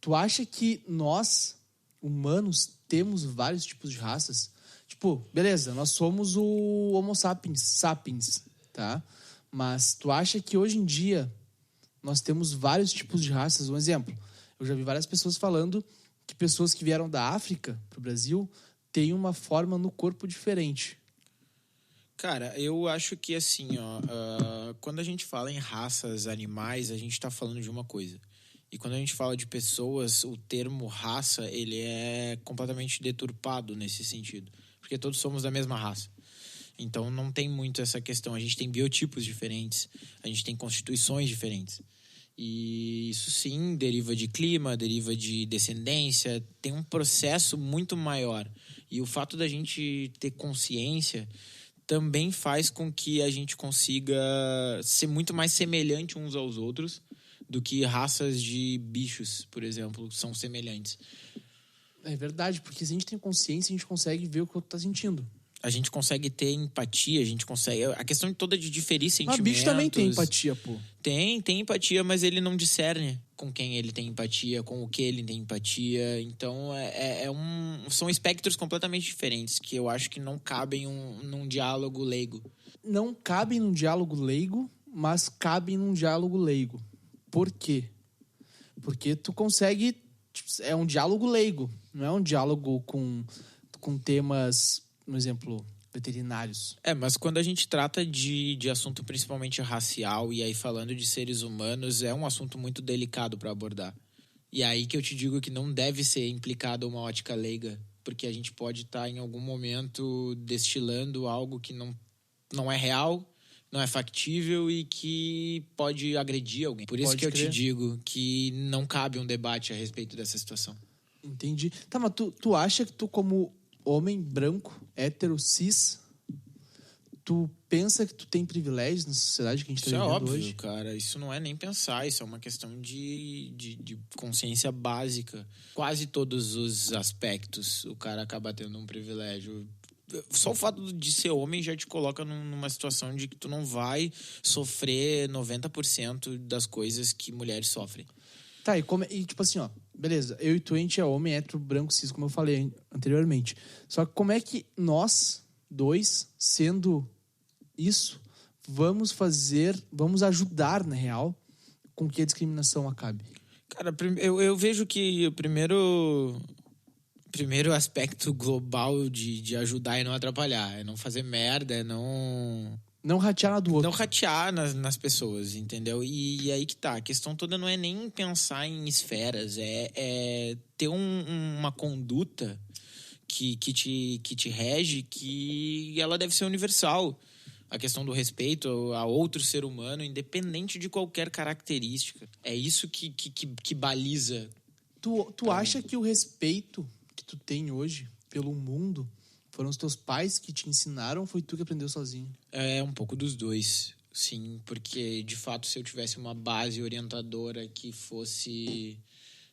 A: Tu acha que nós, humanos, temos vários tipos de raças? Tipo, beleza, nós somos o Homo sapiens, tá? Mas tu acha que hoje em dia nós temos vários tipos de raças? Um exemplo, eu já vi várias pessoas falando que pessoas que vieram da África pro Brasil têm uma forma no corpo diferente.
B: Cara, eu acho que assim, quando a gente fala em raças animais, a gente tá falando de uma coisa. E quando a gente fala de pessoas, o termo raça, ele é completamente deturpado nesse sentido. Porque todos somos da mesma raça. Então não tem muito essa questão. A gente tem biotipos diferentes, a gente tem constituições diferentes. E isso sim deriva de clima, deriva de descendência, tem um processo muito maior. E o fato da gente ter consciência também faz com que a gente consiga ser muito mais semelhante uns aos outros do que raças de bichos, por exemplo, são semelhantes.
A: É verdade, porque se a gente tem consciência, a gente consegue ver o que o outro tá sentindo.
B: A gente consegue ter empatia, a gente consegue... A questão toda de diferir sentimentos...
A: Mas bicho também tem empatia, pô.
B: Tem empatia, mas ele não discerne com quem ele tem empatia, com o que ele tem empatia. Então, são espectros completamente diferentes que eu acho que não cabem num diálogo leigo.
A: Não cabem num diálogo leigo, mas cabem num diálogo leigo. Por quê? Porque tu consegue, é um diálogo leigo, não é um diálogo com temas, por exemplo, veterinários.
B: Mas quando a gente trata de assunto principalmente racial, e aí falando de seres humanos, é um assunto muito delicado para abordar. E aí que eu te digo que não deve ser implicado uma ótica leiga, porque a gente pode estar em algum momento destilando algo que não é real, não é factível e que pode agredir alguém. Por isso
A: Pode
B: que eu
A: crer.
B: te digo que não cabe um debate a respeito dessa situação.
A: Entendi. Tá, mas tu acha que tu, como homem branco, hétero, cis, tu pensa que tu tem privilégios na sociedade que a gente
B: Isso
A: tá
B: é
A: vivendo
B: óbvio,
A: hoje?
B: cara. Isso não é nem pensar, isso é uma questão de consciência básica. Quase todos os aspectos o cara acaba tendo um privilégio. Só o fato de ser homem já te coloca numa situação de que tu não vai sofrer 90% das coisas que mulheres sofrem.
A: Tá, e tipo assim, ó, beleza, eu e tu, a gente é homem, hétero, branco, cis, como eu falei anteriormente. Só que como é que nós, dois, sendo isso, vamos ajudar, na real, com que a discriminação acabe?
B: Cara, eu vejo que o primeiro aspecto global de ajudar é não atrapalhar, é não fazer merda, é não
A: Não ratear na do outro.
B: não ratear nas pessoas, entendeu? E aí que tá, a questão toda não é nem pensar em esferas, é ter uma conduta que te rege, que ela deve ser universal. A questão do respeito a outro ser humano, independente de qualquer característica. É isso que baliza.
A: Tu acha que o respeito que tu tem hoje pelo mundo foram os teus pais que te ensinaram ou foi tu que aprendeu sozinho?
B: É um pouco dos dois, sim. Porque, de fato, se eu tivesse uma base orientadora que fosse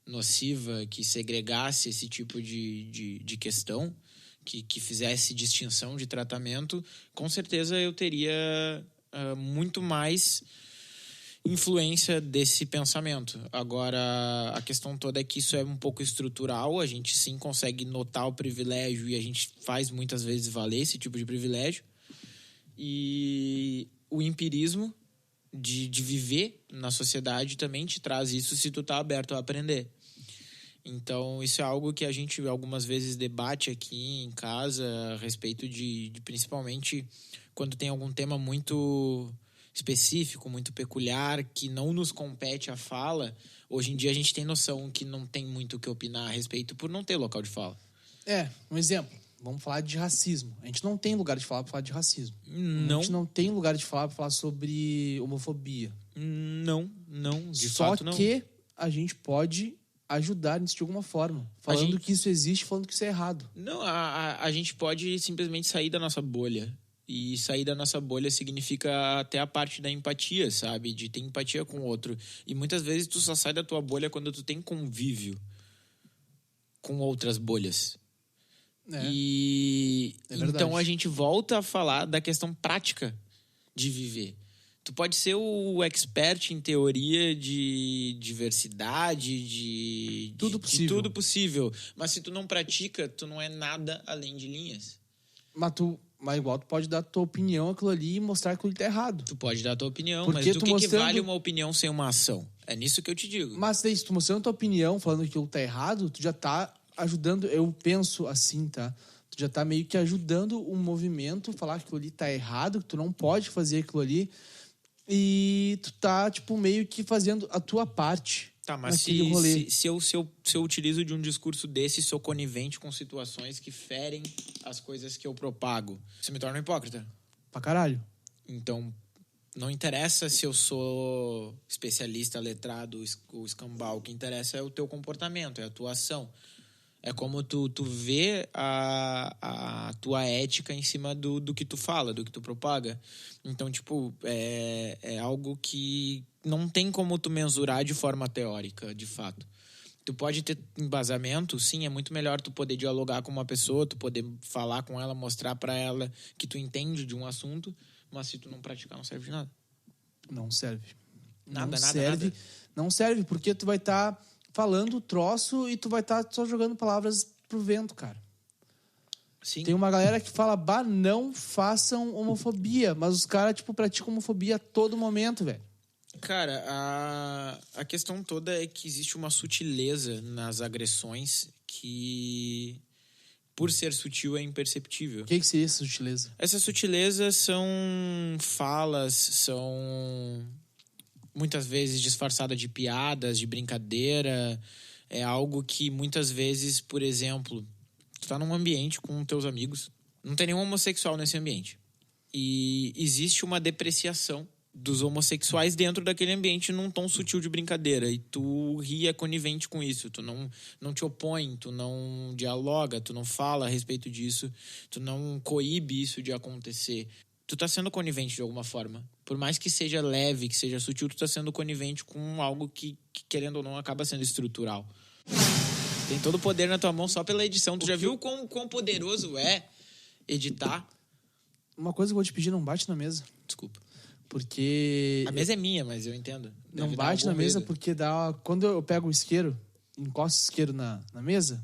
B: nociva, que segregasse esse tipo de questão, que fizesse distinção de tratamento, com certeza eu teria muito mais influência desse pensamento. Agora, a questão toda é que isso é um pouco estrutural, a gente sim consegue notar o privilégio e a gente faz muitas vezes valer esse tipo de privilégio. E o empirismo de viver na sociedade também te traz isso se tu tá aberto a aprender. Então, isso é algo que a gente algumas vezes debate aqui em casa a respeito de principalmente quando tem algum tema muito específico, muito peculiar, que não nos compete a fala. Hoje em dia a gente tem noção que não tem muito o que opinar a respeito por não ter local de fala.
A: Um exemplo. Vamos falar de racismo. A gente não tem lugar de falar pra falar de racismo.
B: Não.
A: A gente não tem lugar de falar pra falar sobre homofobia.
B: Não, de
A: Só
B: fato não.
A: Só que a gente pode ajudar nisso de alguma forma. Falando que isso existe, falando que isso é errado.
B: Não, a gente pode simplesmente sair da nossa bolha. E sair da nossa bolha significa até a parte da empatia, sabe? De ter empatia com o outro. E muitas vezes tu só sai da tua bolha quando tu tem convívio com outras bolhas. E então a gente volta a falar da questão prática de viver. Tu pode ser o expert em teoria de diversidade, de tudo possível. Mas se tu não pratica, tu não é nada além de linhas.
A: Mas igual tu pode dar a tua opinião aquilo ali e mostrar que aquilo tá errado.
B: Tu pode dar a tua opinião,
A: porque
B: mas do que vale uma opinião sem uma ação? É nisso que eu te digo.
A: Mas daí, se tu mostrando a tua opinião, falando que aquilo tá errado, tu já tá ajudando, eu penso assim, tá? Tu já tá meio que ajudando um movimento, falar que aquilo ali tá errado, que tu não pode fazer aquilo ali, e tu tá, tipo, meio que fazendo a tua parte.
B: Tá, mas se eu utilizo de um discurso desse, sou conivente com situações que ferem as coisas que eu propago, você me torna um hipócrita?
A: Pra caralho.
B: Então, não interessa se eu sou especialista, letrado, o escambau. O que interessa é o teu comportamento, é a tua ação. É como tu vê a tua ética em cima do que tu fala, do que tu propaga. Então, tipo, é algo que não tem como tu mensurar de forma teórica, de fato. Tu pode ter embasamento, sim, é muito melhor tu poder dialogar com uma pessoa, tu poder falar com ela, mostrar pra ela que tu entende de um assunto, mas se tu não praticar, não serve de nada.
A: Não serve.
B: Nada.
A: Não serve, porque tu vai estar falando o troço e tu vai estar só jogando palavras pro vento, cara.
B: Sim.
A: Tem uma galera que fala, não façam homofobia, mas os caras, tipo, praticam homofobia a todo momento, velho.
B: Cara, a questão toda é que existe uma sutileza nas agressões que, por ser sutil, é imperceptível.
A: O que seria essa sutileza?
B: Essas sutilezas são falas, são muitas vezes disfarçadas de piadas, de brincadeira. É algo que muitas vezes, por exemplo, tu tá num ambiente com teus amigos, não tem nenhum homossexual nesse ambiente. E existe uma depreciação dos homossexuais dentro daquele ambiente num tom sutil de brincadeira. E tu ri, é conivente com isso. Tu não te opõe, tu não dialoga, tu não fala a respeito disso, tu não coíbe isso de acontecer. Tu tá sendo conivente de alguma forma. Por mais que seja leve, que seja sutil, tu tá sendo conivente com algo que querendo ou não, acaba sendo estrutural. Tem todo o poder na tua mão só pela edição. Tu já viu quão poderoso é editar?
A: Uma coisa que eu vou te pedir, não bate na mesa.
B: Desculpa.
A: Porque...
B: A mesa é minha, mas eu entendo.
A: Não
B: Deve
A: bate
B: dar
A: na
B: algum
A: mesa
B: medo.
A: porque dá... Quando eu pego o isqueiro, encosto o isqueiro na mesa,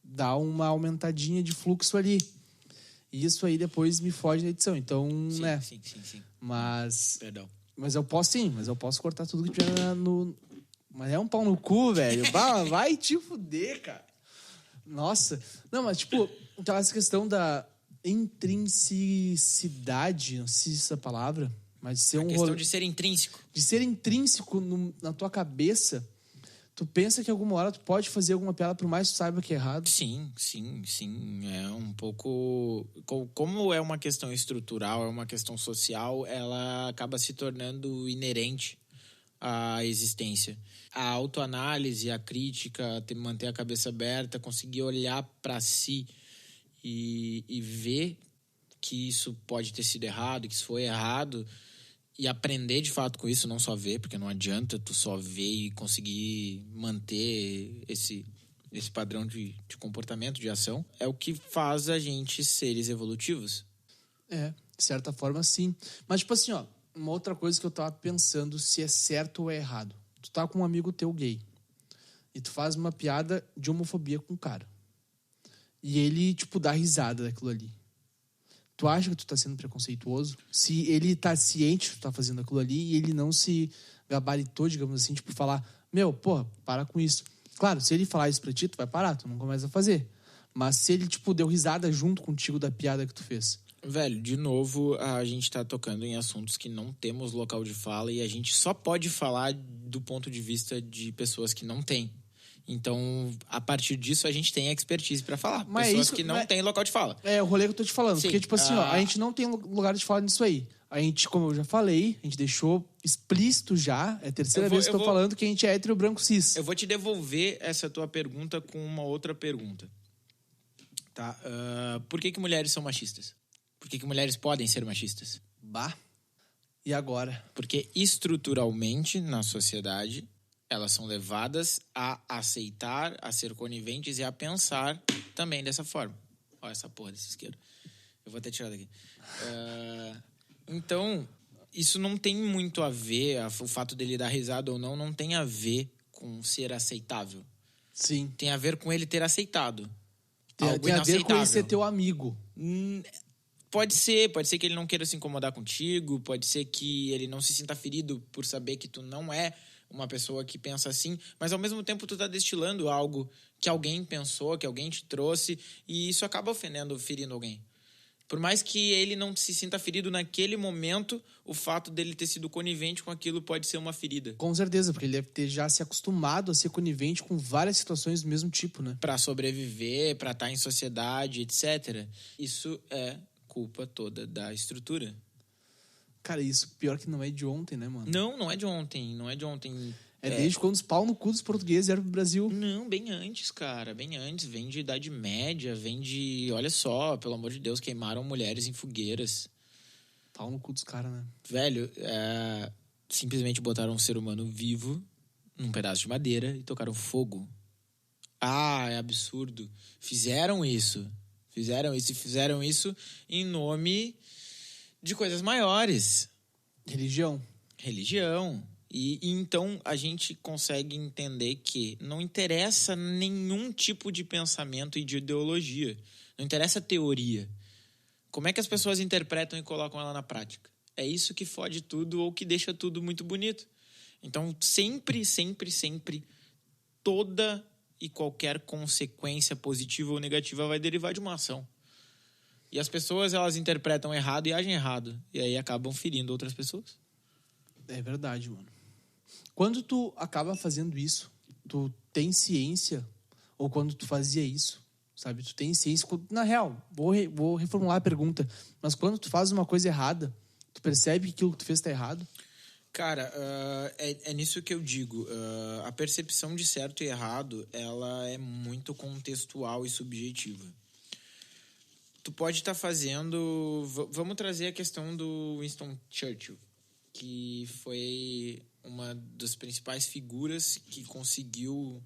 A: dá uma aumentadinha de fluxo ali. E isso aí depois me foge na edição. Então,
B: Sim,
A: né?
B: sim.
A: Mas
B: Perdão.
A: eu posso sim. Mas eu posso cortar tudo que tiver no... Mas é um pau no cu, velho. Vai te fuder, cara. Nossa. Não, mas tipo, então essa questão da intrinsicidade, não sei se essa palavra, mas de ser
B: A
A: um
B: questão
A: rolê,
B: de ser intrínseco.
A: de ser intrínseco na tua cabeça, tu pensa que alguma hora tu pode fazer alguma piada por mais que tu saiba que é errado.
B: Sim. É um pouco... Como é uma questão estrutural, é uma questão social, ela acaba se tornando inerente à existência. A autoanálise, a crítica, manter a cabeça aberta, conseguir olhar para si e ver que isso pode ter sido errado, que isso foi errado, e aprender de fato com isso, não só ver, porque não adianta tu só ver e conseguir manter esse padrão de comportamento, de ação, é o que faz a gente seres evolutivos.
A: É, de certa forma, sim. Mas, tipo assim, ó, uma outra coisa que eu tava pensando se é certo ou é errado. Tu tá com um amigo teu gay e tu faz uma piada de homofobia com o cara. E ele, tipo, dá risada daquilo ali. Tu acha que tu tá sendo preconceituoso? Se ele tá ciente que tu tá fazendo aquilo ali e ele não se gabaritou, digamos assim, tipo, falar, meu, porra, para com isso. Claro, se ele falar isso pra ti, tu vai parar, tu não começa a fazer. Mas se ele, tipo, deu risada junto contigo da piada que tu fez.
B: Velho, de novo, a gente tá tocando em assuntos que não temos local de fala e a gente só pode falar do ponto de vista de pessoas que não têm. Então, a partir disso, a gente tem expertise pra falar.
A: Mas
B: pessoas
A: isso-
B: que não
A: mas-
B: têm local de fala.
A: É o rolê que eu tô te falando.
B: Sim,
A: Porque, tipo assim, ó, a gente não tem lugar de fala nisso aí. A gente, como eu já falei, a gente deixou explícito já, é a terceira vez que eu tô falando que a gente é hétero branco cis.
B: Eu vou te devolver essa tua pergunta com uma outra pergunta. Tá? Por que mulheres são machistas? Por que mulheres podem ser machistas?
A: Bah. E agora?
B: Porque estruturalmente, na sociedade, elas são levadas a aceitar, a ser coniventes e a pensar também dessa forma. Olha essa porra desse isqueiro. Eu vou até tirar daqui. Então, isso não tem muito a ver, o fato dele dar risada ou não tem a ver com ser aceitável.
A: Sim.
B: Tem a ver com ele ter aceitado.
A: Tem
B: algo
A: a ver com ele
B: inaceitável.
A: ser teu amigo.
B: Pode ser que ele não queira se incomodar contigo, pode ser que ele não se sinta ferido por saber que tu não é uma pessoa que pensa assim, mas ao mesmo tempo tu tá destilando algo que alguém pensou, que alguém te trouxe, e isso acaba ofendendo, ferindo alguém. Por mais que ele não se sinta ferido naquele momento, o fato dele ter sido conivente com aquilo pode ser uma ferida.
A: Com certeza, porque ele deve ter já se acostumado a ser conivente com várias situações do mesmo tipo, né?
B: Pra sobreviver, pra estar em sociedade, etc. Isso é culpa toda da estrutura.
A: Cara, isso pior que não é de ontem, né, mano?
B: Não é de ontem, não é de ontem.
A: É desde quando os pau no cu dos portugueses vieram pro Brasil.
B: Não, bem antes, cara, bem antes. Vem de Idade Média, vem de... Olha só, pelo amor de Deus, queimaram mulheres em fogueiras.
A: Pau no cu dos caras, né?
B: Velho, simplesmente botaram um ser humano vivo num pedaço de madeira e tocaram fogo. Ah, é absurdo. Fizeram isso em nome de coisas maiores. Religião. E então a gente consegue entender que não interessa nenhum tipo de pensamento e de ideologia. Não interessa teoria. Como é que as pessoas interpretam e colocam ela na prática? é isso que fode tudo ou que deixa tudo muito bonito. Então, sempre, sempre, sempre, toda e qualquer consequência positiva ou negativa vai derivar de uma ação. E as pessoas, elas interpretam errado e agem errado. E aí acabam ferindo outras pessoas.
A: É verdade, mano. Quando tu acaba fazendo isso, tu tem ciência, ou quando tu fazia isso, sabe? Tu tem ciência. Na real, vou reformular a pergunta, mas quando tu faz uma coisa errada, tu percebe que aquilo que tu fez tá errado?
B: Cara, é nisso que eu digo. A percepção de certo e errado, ela é muito contextual e subjetiva. Tu pode estar fazendo... Vamos trazer a questão do Winston Churchill, que foi uma das principais figuras que conseguiu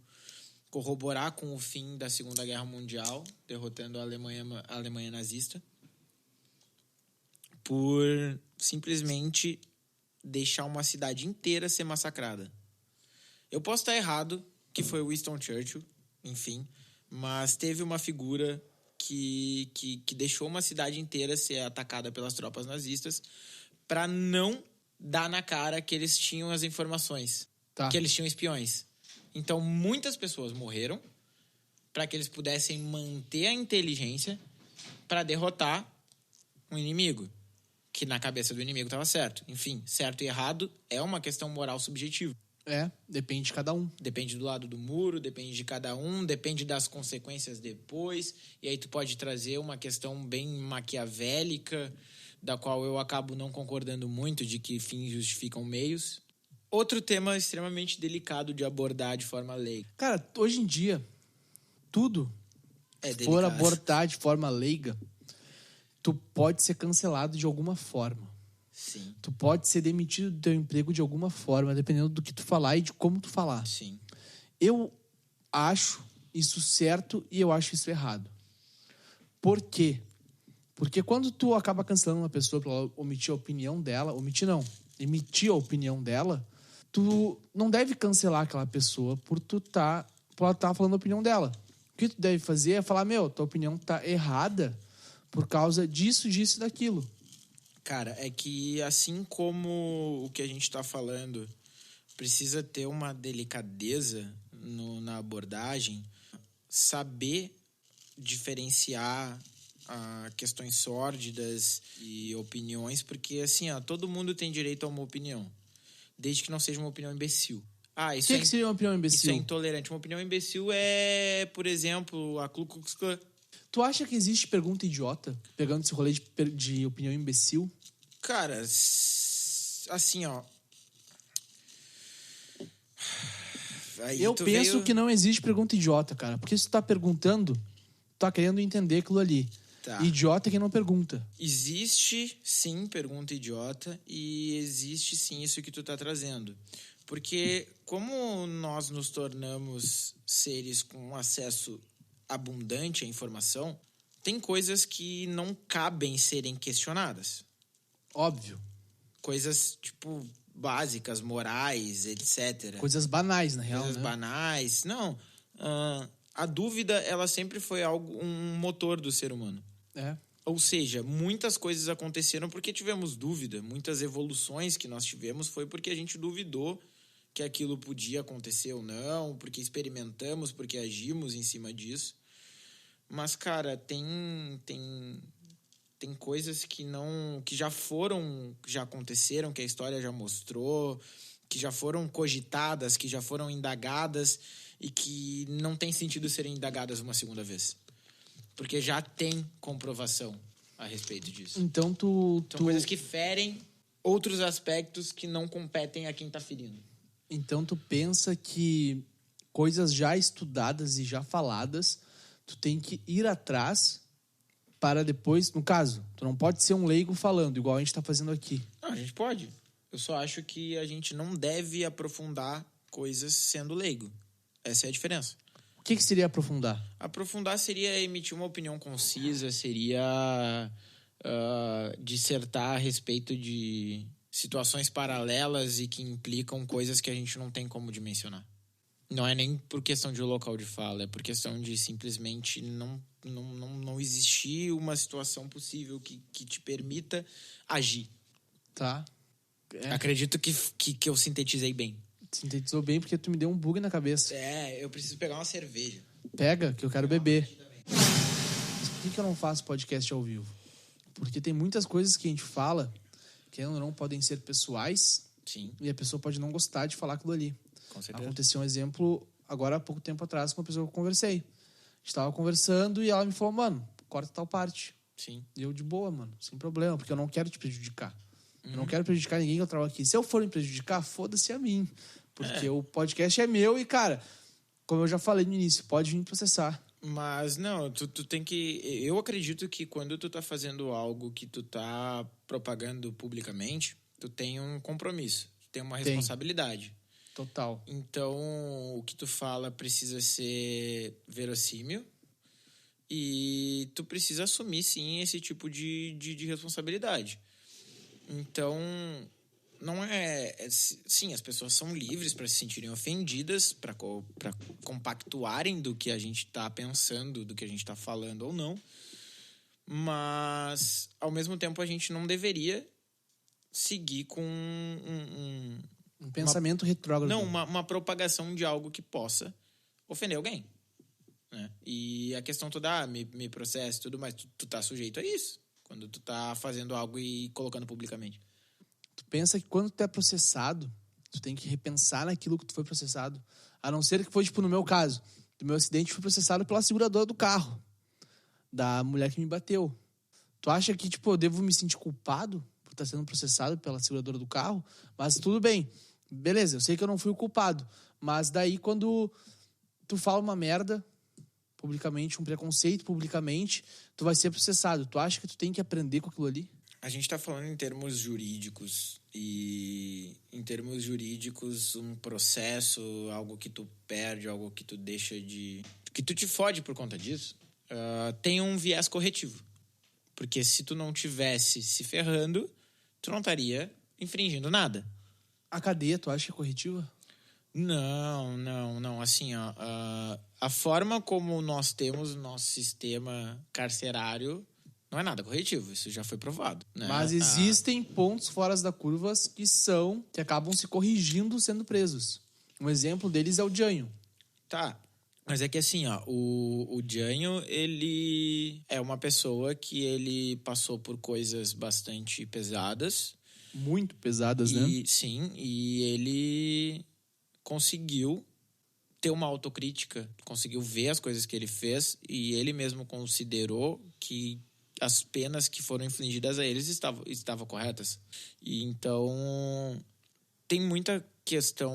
B: corroborar com o fim da Segunda Guerra Mundial, derrotando a Alemanha nazista, por simplesmente deixar uma cidade inteira ser massacrada. Eu posso estar errado, que foi o Winston Churchill, enfim, mas teve uma figura que deixou uma cidade inteira ser atacada pelas tropas nazistas para não dar na cara que eles tinham as informações, que eles tinham espiões. Então, muitas pessoas morreram para que eles pudessem manter a inteligência para derrotar um inimigo, que na cabeça do inimigo estava certo. Enfim, certo e errado é uma questão moral subjetiva.
A: Depende de cada um.
B: Depende do lado do muro, depende de cada um, depende das consequências depois. E aí tu pode trazer uma questão bem maquiavélica, da qual eu acabo não concordando muito, de que fins justificam meios. Outro tema extremamente delicado de abordar de forma leiga.
A: Cara, hoje em dia, tudo se for abordar de forma leiga, tu pode ser cancelado de alguma forma.
B: Sim.
A: Tu pode ser demitido do teu emprego de alguma forma, dependendo do que tu falar e de como tu falar.
B: Sim.
A: Eu acho isso certo e eu acho isso errado. Por quê? Porque quando tu acaba cancelando uma pessoa por ela emitir a opinião dela, emitir a opinião dela, tu não deve cancelar aquela pessoa por ela tá falando a opinião dela. O que tu deve fazer é falar, tua opinião tá errada por causa disso, disso e daquilo.
B: Cara, é que assim como o que a gente tá falando precisa ter uma delicadeza na abordagem, saber diferenciar questões sórdidas e opiniões, porque assim, todo mundo tem direito a uma opinião, desde que não seja uma opinião imbecil.
A: O que seria uma opinião imbecil?
B: Isso é intolerante. Uma opinião imbecil é, por exemplo, a Ku Klux Klan.
A: Tu acha que existe pergunta idiota, pegando esse rolê de opinião imbecil?
B: Cara, assim,
A: Eu penso que não existe pergunta idiota, cara. Porque se tu tá perguntando, tu tá querendo entender aquilo ali.
B: Tá.
A: Idiota é quem não pergunta.
B: Existe, sim, pergunta idiota. E existe, sim, isso que tu tá trazendo. Porque como nós nos tornamos seres com acesso abundante à informação, tem coisas que não cabem serem questionadas.
A: Óbvio.
B: Coisas, tipo, básicas, morais, etc.
A: Coisas banais, na real,
B: Coisas banais. Não. A dúvida, ela sempre foi um motor do ser humano. Ou seja, muitas coisas aconteceram porque tivemos dúvida. Muitas evoluções que nós tivemos foi porque a gente duvidou que aquilo podia acontecer ou não, porque experimentamos, porque agimos em cima disso. Mas, cara, tem coisas que já aconteceram, que a história já mostrou, que já foram cogitadas, que já foram indagadas e que não tem sentido serem indagadas uma segunda vez. Porque já tem comprovação a respeito disso.
A: Então
B: São coisas que ferem outros aspectos que não competem a quem tá ferindo.
A: Então tu pensa que coisas já estudadas e já faladas, tu tem que ir atrás para depois... No caso, tu não pode ser um leigo falando, igual a gente tá fazendo aqui.
B: Não, a gente pode. Eu só acho que a gente não deve aprofundar coisas sendo leigo. Essa é a diferença.
A: O que seria aprofundar?
B: Aprofundar seria emitir uma opinião concisa, seria dissertar a respeito de situações paralelas e que implicam coisas que a gente não tem como dimensionar. Não é nem por questão de local de fala, é por questão de simplesmente não existir uma situação possível que te permita agir.
A: Tá.
B: Acredito que eu sintetizei bem.
A: Sintetizou bem porque tu me deu um bug na cabeça.
B: Eu preciso pegar uma cerveja.
A: Pega, que eu quero beber. Por que eu não faço podcast ao vivo? Porque tem muitas coisas que a gente fala que não podem ser pessoais.
B: Sim.
A: E a pessoa pode não gostar de falar aquilo ali.
B: Com certeza.
A: Aconteceu um exemplo agora há pouco tempo atrás com uma pessoa que eu conversei. A gente tava conversando e ela me falou, mano, corta tal parte.
B: Sim.
A: E eu de boa, mano, sem problema, porque eu não quero te prejudicar. Eu não quero prejudicar ninguém que eu trabalho aqui. Se eu for me prejudicar, foda-se a mim. Porque o podcast é meu e, cara, como eu já falei no início, pode vir processar.
B: Mas, não, tu tem que... Eu acredito que quando tu tá fazendo algo que tu tá propagando publicamente, tu tem um compromisso, tu tem uma responsabilidade.
A: Total.
B: Então, o que tu fala precisa ser verossímil e tu precisa assumir, sim, esse tipo de responsabilidade. Então, não é... Sim, as pessoas são livres para se sentirem ofendidas, para compactuarem do que a gente tá pensando, do que a gente tá falando ou não. Mas, ao mesmo tempo, a gente não deveria seguir com
A: um pensamento retrógrado.
B: Não, uma propagação de algo que possa ofender alguém. Né? E a questão toda, me processa e tudo mais, tu tá sujeito a isso. Quando tu tá fazendo algo e colocando publicamente.
A: Tu pensa que quando tu é processado, tu tem que repensar naquilo que tu foi processado. A não ser que foi, tipo, no meu caso. Do meu acidente, fui processado pela seguradora do carro. Da mulher que me bateu. Tu acha que, tipo, eu devo me sentir culpado por estar sendo processado pela seguradora do carro? Mas tudo bem. Beleza, eu sei que eu não fui o culpado. Mas daí, quando tu fala uma merda publicamente, um preconceito publicamente, tu vai ser processado. Tu acha que tu tem que aprender com aquilo ali?
B: A gente tá falando em termos jurídicos. E em termos jurídicos, um processo, algo que tu perde, algo que tu deixa de... que tu te fode por conta disso, tem um viés corretivo. Porque se tu não tivesse se ferrando, tu não estaria infringindo nada.
A: A cadeia, tu acha que é corretiva?
B: Não. Assim, a forma como nós temos o nosso sistema carcerário não é nada corretivo. Isso já foi provado. Né?
A: Mas existem pontos fora da curva que acabam se corrigindo sendo presos. Um exemplo deles é o Jânio.
B: Tá. Mas é que assim, o Jânio, ele é uma pessoa que ele passou por coisas bastante pesadas.
A: Muito pesadas, né?
B: Sim, e ele conseguiu ter uma autocrítica, conseguiu ver as coisas que ele fez e ele mesmo considerou que as penas que foram infligidas a eles estavam corretas. E então, tem muita questão...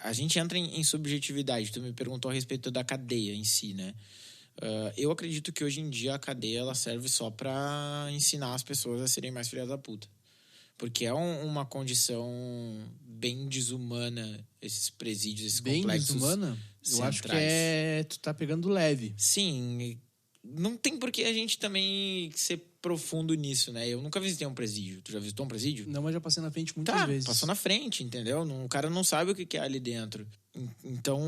B: A gente entra em subjetividade. Tu me perguntou a respeito da cadeia em si, né? Eu acredito que hoje em dia a cadeia ela serve só pra ensinar as pessoas a serem mais filhas da puta. Porque é uma condição bem desumana, esses presídios, esses
A: bem
B: complexos
A: desumana? Eu acho que tu tá pegando leve.
B: Sim, não tem por que a gente também ser profundo nisso, né? Eu nunca visitei um presídio. Tu já visitou um presídio?
A: Não, mas já passei na frente muitas vezes.
B: Passou na frente, entendeu? O cara não sabe o que é ali dentro. Então,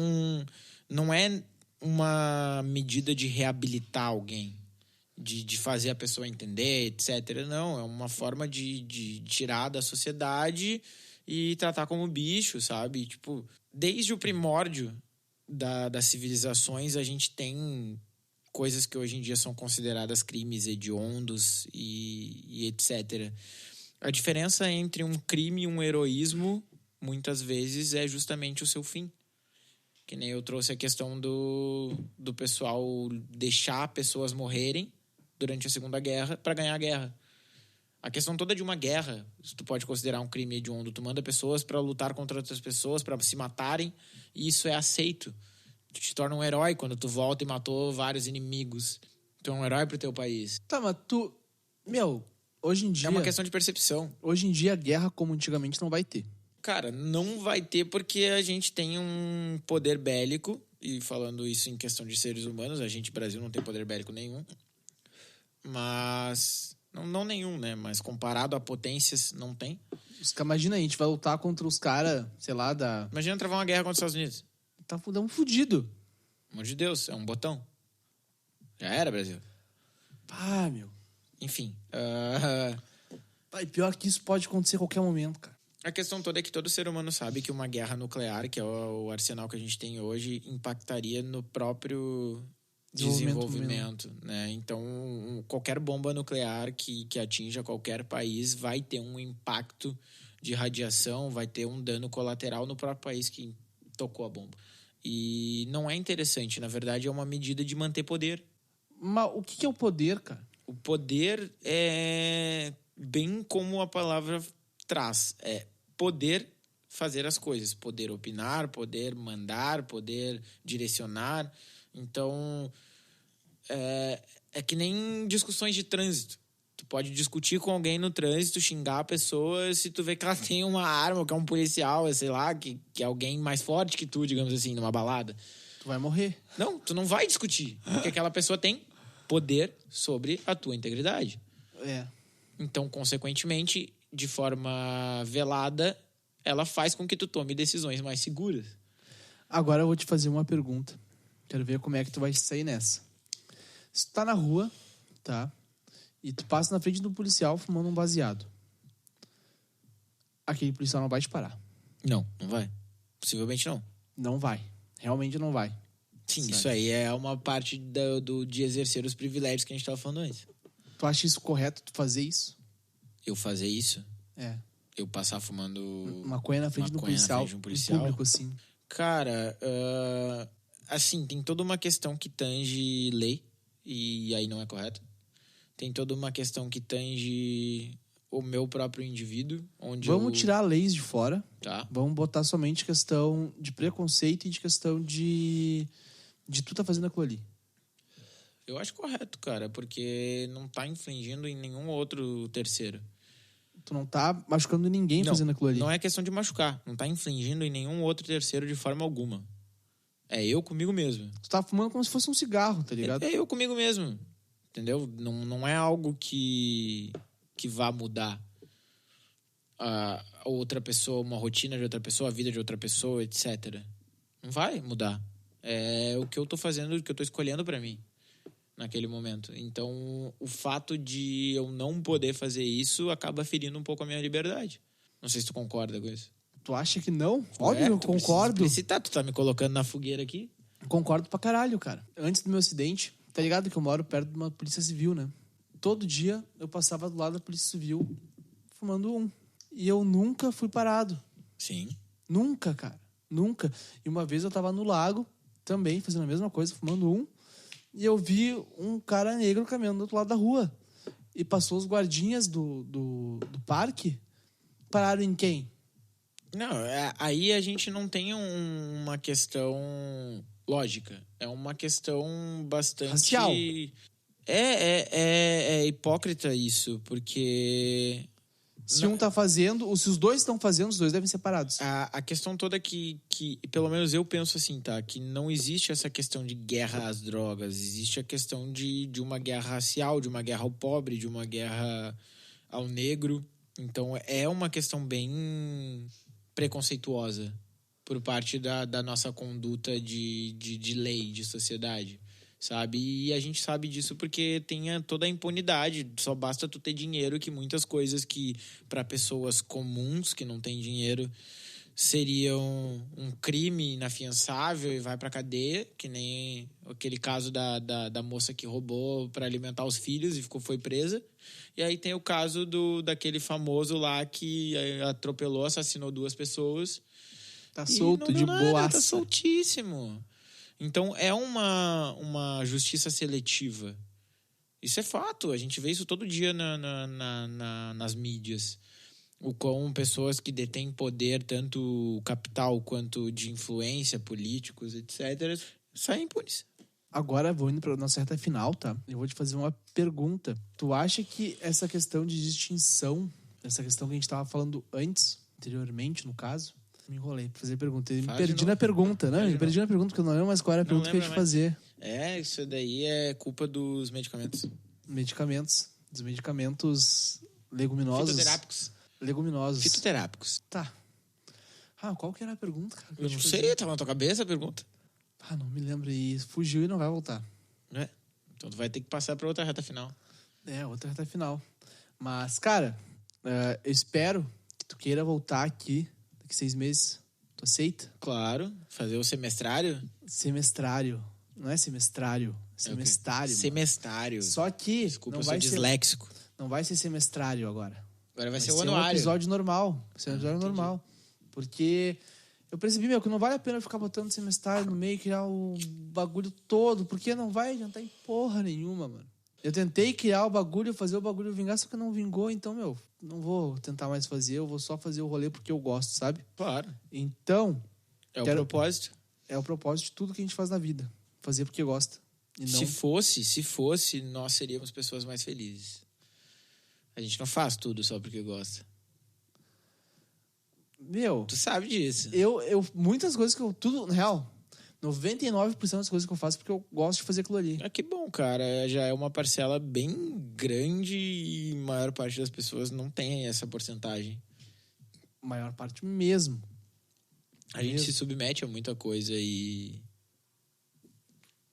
B: não é uma medida de reabilitar alguém, de fazer a pessoa entender, etc. Não, é uma forma de tirar da sociedade e tratar como bicho, sabe? Tipo, desde o primórdio das civilizações, a gente tem coisas que hoje em dia são consideradas crimes hediondos e etc. A diferença entre um crime e um heroísmo, muitas vezes, é justamente o seu fim. Que nem eu trouxe a questão do pessoal deixar pessoas morrerem durante a Segunda Guerra para ganhar a guerra. A questão toda de uma guerra, tu pode considerar um crime hediondo. Tu manda pessoas para lutar contra outras pessoas, para se matarem, e isso é aceito. Tu te torna um herói quando tu volta e matou vários inimigos. Tu é um herói pro teu país.
A: Tá, mas tu... hoje em dia...
B: É uma questão de percepção.
A: Hoje em dia, guerra como antigamente não vai ter.
B: Cara, não vai ter porque a gente tem um poder bélico. E falando isso em questão de seres humanos, a gente, Brasil, não tem poder bélico nenhum. Mas... Não nenhum, né? Mas comparado a potências, não tem.
A: Imagina aí, a gente vai lutar contra os caras, sei lá,
B: Imagina travar uma guerra contra os Estados Unidos.
A: Tá fudido.
B: Pelo amor de Deus, é um botão. Já era, Brasil.
A: Meu.
B: Enfim.
A: E pior que isso pode acontecer a qualquer momento, cara.
B: A questão toda é que todo ser humano sabe que uma guerra nuclear, que é o arsenal que a gente tem hoje, impactaria no próprio desenvolvimento, né? Então, qualquer bomba nuclear que atinja qualquer país vai ter um impacto de radiação, vai ter um dano colateral no próprio país que tocou a bomba. E não é interessante, na verdade, é uma medida de manter poder.
A: Mas o que é o poder, cara?
B: O poder é bem como a palavra traz. É poder fazer as coisas. Poder opinar, poder mandar, poder direcionar. Então, é que nem discussões de trânsito. Tu pode discutir com alguém no trânsito, xingar a pessoa, se tu vê que ela tem uma arma, que é um policial, sei lá, que é alguém mais forte que tu, digamos assim, numa balada.
A: Tu vai morrer.
B: Não, tu não vai discutir. Porque aquela pessoa tem poder sobre a tua integridade. Então, consequentemente, de forma velada, ela faz com que tu tome decisões mais seguras.
A: Agora eu vou te fazer uma pergunta. Quero ver como é que tu vai sair nessa. Se tu tá na rua, tá? E tu passa na frente do policial fumando um baseado. Aquele policial não vai te parar.
B: Não vai. Possivelmente não.
A: Não vai. Realmente não vai.
B: Sim,
A: Sabe?
B: isso aí é uma parte de exercer os privilégios que a gente estava falando antes.
A: Tu acha isso correto, tu fazer isso?
B: Eu fazer isso?
A: É.
B: Eu passar fumando
A: maconha na frente do policial,
B: de um policial?
A: Em público, assim.
B: Cara, assim, tem toda uma questão que tange lei, e aí não é correto. Tem toda uma questão que tange o meu próprio indivíduo, onde
A: Vamos tirar leis de fora.
B: Tá.
A: Vamos botar somente questão de preconceito e de questão de tu tá fazendo aquilo ali.
B: Eu acho correto, cara, porque não tá infringindo em nenhum outro terceiro.
A: Tu não tá machucando ninguém fazendo aquilo ali.
B: Não é questão de machucar. Não tá infringindo em nenhum outro terceiro de forma alguma. É eu comigo mesmo.
A: Tu tá fumando como se fosse um cigarro, tá ligado?
B: É eu comigo mesmo. Entendeu? Não é algo que vá mudar a outra pessoa, uma rotina de outra pessoa, a vida de outra pessoa, etc. Não vai mudar. É o que eu tô fazendo, o que eu tô escolhendo pra mim naquele momento. Então, o fato de eu não poder fazer isso acaba ferindo um pouco a minha liberdade. Não sei se tu concorda com isso.
A: Tu acha que não? Óbvio, eu concordo.
B: Tu tá me colocando na fogueira aqui?
A: Concordo pra caralho, cara. Antes do meu acidente, tá ligado que eu moro perto de uma polícia civil, né? Todo dia eu passava do lado da polícia civil fumando um. E eu nunca fui parado.
B: Sim.
A: Nunca, cara. Nunca. E uma vez eu tava no lago, também, fazendo a mesma coisa, fumando um. E eu vi um cara negro caminhando do outro lado da rua. E passou os guardinhas do parque. Pararam em quem?
B: Não, aí a gente não tem uma questão lógica. É uma questão bastante...
A: racial.
B: É hipócrita isso, porque...
A: Se um tá fazendo, se os dois estão fazendo, os dois devem ser parados.
B: A questão toda é que, pelo menos eu penso assim, tá? Que não existe essa questão de guerra às drogas. Existe a questão de uma guerra racial, de uma guerra ao pobre, de uma guerra ao negro. Então, é uma questão bem preconceituosa por parte da nossa conduta de lei, de sociedade, sabe? E a gente sabe disso porque tem toda a impunidade. Só basta tu ter dinheiro, que muitas coisas que para pessoas comuns que não têm dinheiro seriam um crime inafiançável e vai pra cadeia, que nem aquele caso da moça que roubou para alimentar os filhos e foi presa. E aí tem o caso daquele famoso lá que atropelou, assassinou 2 pessoas.
A: Tá solto, de boaça.
B: Tá soltíssimo. Então, é uma justiça seletiva. Isso é fato. A gente vê isso todo dia nas mídias. O quão pessoas que detêm poder, tanto capital quanto de influência, políticos, etc., saem impunes.
A: Agora, vou indo pra nossa reta final, tá? Eu vou te fazer uma pergunta. Tu acha que essa questão de distinção, essa questão que a gente tava falando anteriormente, no caso... Me enrolei pra fazer a pergunta. Me perdi na pergunta, né? Me perdi na pergunta, porque eu não lembro mais qual era a pergunta que eu ia te fazer.
B: Isso daí é culpa dos medicamentos.
A: Dos medicamentos leguminosos.
B: Fitoterápicos.
A: Leguminosos.
B: Fitoterápicos.
A: Tá. Qual que era a pergunta, cara?
B: Eu não sei, tava na tua cabeça a pergunta.
A: Não me lembro. E fugiu e não vai voltar.
B: Então tu vai ter que passar pra outra reta final.
A: Outra reta final. Mas, cara, Eu espero que tu queira voltar aqui daqui 6 meses. Tu aceita?
B: Claro. Fazer o semestrário?
A: Semestrário. Não é semestrário. Semestário. Mano.
B: Semestário.
A: Só que
B: Desculpa,
A: não
B: eu sou
A: vai
B: disléxico.
A: não vai ser semestrário agora.
B: Agora vai ser o
A: um
B: anuário.
A: episódio normal. Vai ser um episódio normal. Porque eu percebi, que não vale a pena ficar botando semestrário no meio, criar o bagulho todo, porque não vai adiantar em porra nenhuma, mano. Eu tentei criar o bagulho, fazer o bagulho vingar, só que não vingou, então, não vou tentar mais fazer, eu vou só fazer o rolê porque eu gosto, sabe?
B: Claro.
A: Então...
B: É o propósito.
A: É o propósito de tudo que a gente faz na vida. Fazer porque gosta. E não...
B: Se fosse, nós seríamos pessoas mais felizes. A gente não faz tudo só porque gosta. Tu sabe disso.
A: Muitas coisas que eu... Tudo, na real, 99% das coisas que eu faço porque eu gosto de fazer aquilo ali.
B: Que bom, cara. Já é uma parcela bem grande e a maior parte das pessoas não tem essa porcentagem.
A: Maior parte mesmo.
B: A gente se submete a muita coisa e...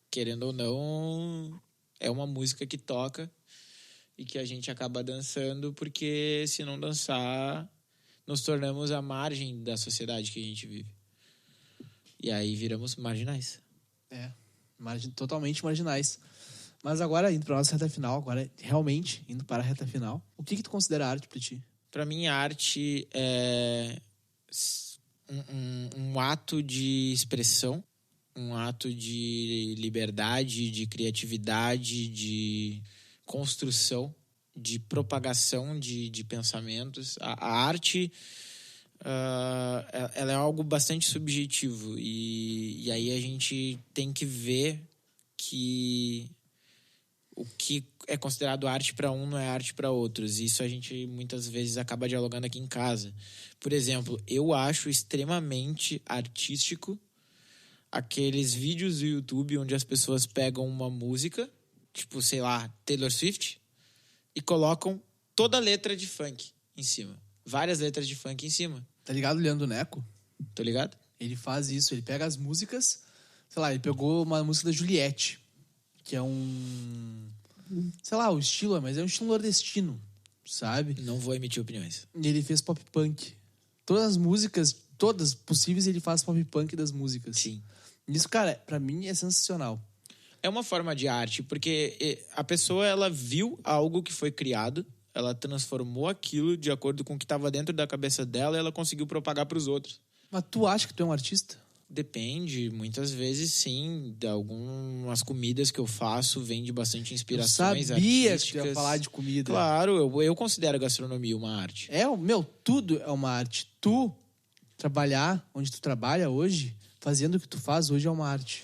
B: Querendo ou não, é uma música que toca e que a gente acaba dançando porque se não dançar, nos tornamos à margem da sociedade que a gente vive. E aí viramos marginais.
A: Totalmente marginais. Mas agora, indo para a nossa reta final, realmente indo para a reta final, o que tu considera arte para ti?
B: Para mim, arte é um ato de expressão, um ato de liberdade, de criatividade, de construção, de propagação de pensamentos. A arte... ela é algo bastante subjetivo e aí a gente tem que ver que o que é considerado arte para um não é arte para outros. Isso a gente muitas vezes acaba dialogando aqui em casa. Por exemplo, eu acho extremamente artístico aqueles vídeos do YouTube onde as pessoas pegam uma música, tipo, sei lá, Taylor Swift, e colocam toda a letra de funk em cima. Várias letras de funk em cima.
A: Tá ligado, Leandro Neco?
B: Tô ligado?
A: Ele faz isso, ele pega as músicas, sei lá, ele pegou uma música da Juliette, que é sei lá, o estilo, mas é um estilo nordestino, sabe?
B: Não vou emitir opiniões.
A: E ele fez pop punk. Todas as músicas, todas possíveis, ele faz pop punk das músicas.
B: Sim.
A: Isso, cara, pra mim é sensacional.
B: É uma forma de arte, porque a pessoa, ela viu algo que foi criado, ela transformou aquilo de acordo com o que estava dentro da cabeça dela e ela conseguiu propagar para os outros.
A: Mas tu acha que tu é um artista?
B: Depende, muitas vezes sim. De algumas comidas que eu faço vem de bastante inspirações artísticas.
A: Eu sabia que tu ia falar de comida.
B: Claro, eu considero a gastronomia uma arte.
A: Tudo é uma arte. Tu trabalhar onde tu trabalha hoje, fazendo o que tu faz hoje é uma arte.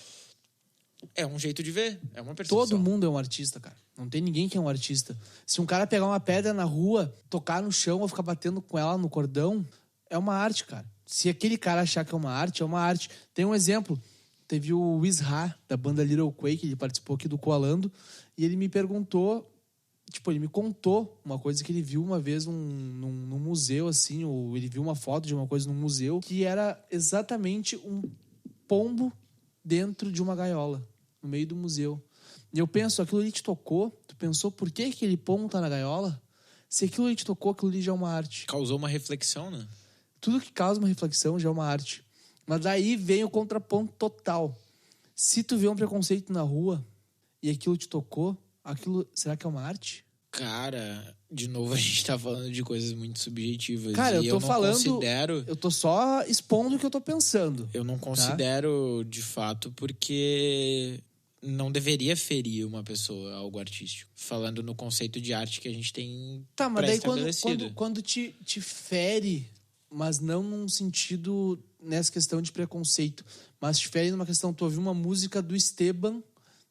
B: É um jeito de ver, é uma percepção.
A: Todo mundo é um artista, cara. Não tem ninguém que é um artista. Se um cara pegar uma pedra na rua, tocar no chão ou ficar batendo com ela no cordão, é uma arte, cara. Se aquele cara achar que é uma arte, é uma arte. Tem um exemplo. Teve o Wizha, da banda Little Quake, ele participou aqui do Coalando, e ele me perguntou, ele me contou uma coisa que ele viu uma vez num museu, assim, ou ele viu uma foto de uma coisa num museu, que era exatamente um pombo dentro de uma gaiola, no meio do museu. E eu penso, aquilo ali te tocou, tu pensou por que aquele pombo tá na gaiola? Se aquilo ali te tocou, aquilo ali já é uma arte.
B: Causou uma reflexão, né?
A: Tudo que causa uma reflexão já é uma arte. Mas daí vem o contraponto total. Se tu vê um preconceito na rua e aquilo te tocou, aquilo, será que é uma arte?
B: Cara, de novo a gente tá falando de coisas muito subjetivas.
A: Cara, eu
B: considero...
A: Eu tô só expondo o que eu tô pensando.
B: Eu não considero, de fato, porque não deveria ferir uma pessoa, algo artístico. Falando no conceito de arte que a gente tem
A: mas daí quando te fere, mas não num sentido, nessa questão de preconceito, mas te fere numa questão, tu ouvir uma música do Esteban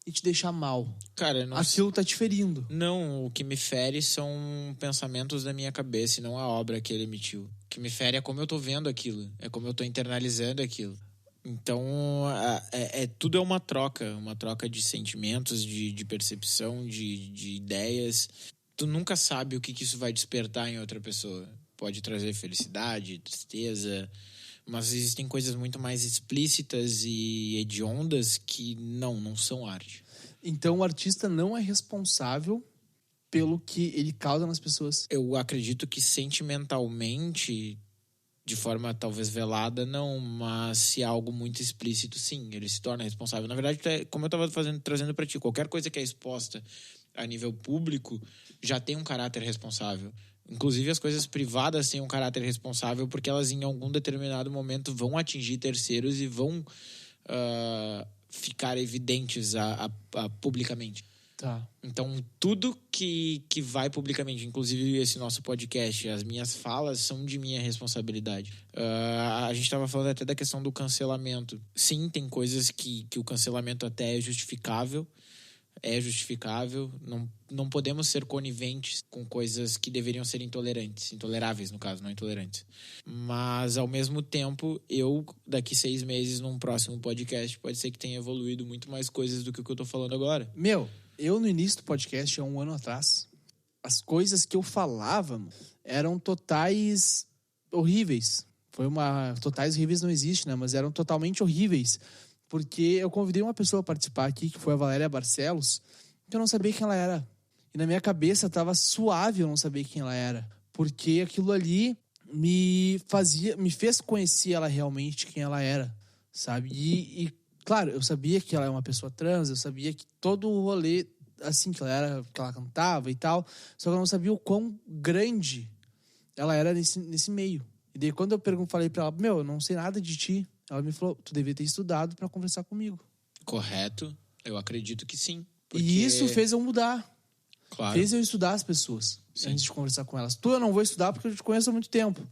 A: e te deixar mal.
B: Cara, não...
A: Aquilo tá te ferindo.
B: Não, o que me fere são pensamentos da minha cabeça e não a obra que ele emitiu. O que me fere é como eu tô vendo aquilo, é como eu tô internalizando aquilo. Então, tudo é uma troca de sentimentos, de percepção, de ideias. Tu nunca sabe o que isso vai despertar em outra pessoa. Pode trazer felicidade, tristeza, mas existem coisas muito mais explícitas e hediondas que não são arte.
A: Então o artista não é responsável pelo que ele causa nas pessoas.
B: Eu acredito que sentimentalmente, de forma talvez velada, não, mas se é algo muito explícito, sim, ele se torna responsável. Na verdade, como eu estava trazendo para ti, qualquer coisa que é exposta a nível público já tem um caráter responsável. Inclusive, as coisas privadas têm um caráter responsável porque elas, em algum determinado momento, vão atingir terceiros e vão ficar evidentes publicamente.
A: Tá.
B: Então, tudo que vai publicamente, inclusive esse nosso podcast, as minhas falas são de minha responsabilidade. A gente estava falando até da questão do cancelamento. Sim, tem coisas que o cancelamento até é justificável. Não podemos ser coniventes com coisas que deveriam ser intoleráveis, no caso, não intolerantes. Mas, ao mesmo tempo, eu, daqui 6 meses, num próximo podcast, pode ser que tenha evoluído muito mais coisas do que o que eu tô falando agora.
A: Eu no início do podcast, há 1 ano atrás, as coisas que eu falava eram totais horríveis. Totais horríveis não existe, né? Mas eram totalmente horríveis. Porque eu convidei uma pessoa a participar aqui, que foi a Valéria Barcelos, que eu não sabia quem ela era. E na minha cabeça estava suave eu não saber quem ela era. Porque aquilo ali me fez conhecer ela realmente, quem ela era, sabe? E claro, eu sabia que ela é uma pessoa trans, eu sabia que todo o rolê, assim, que ela cantava e tal, só que eu não sabia o quão grande ela era nesse meio. E daí quando eu falei pra ela, eu não sei nada de ti, ela me falou, tu devia ter estudado pra conversar comigo.
B: Correto, eu acredito que sim. Porque...
A: E isso fez eu mudar.
B: Claro.
A: Fez eu estudar as pessoas, sim, antes de conversar com elas. Eu não vou estudar porque eu te conheço há muito tempo.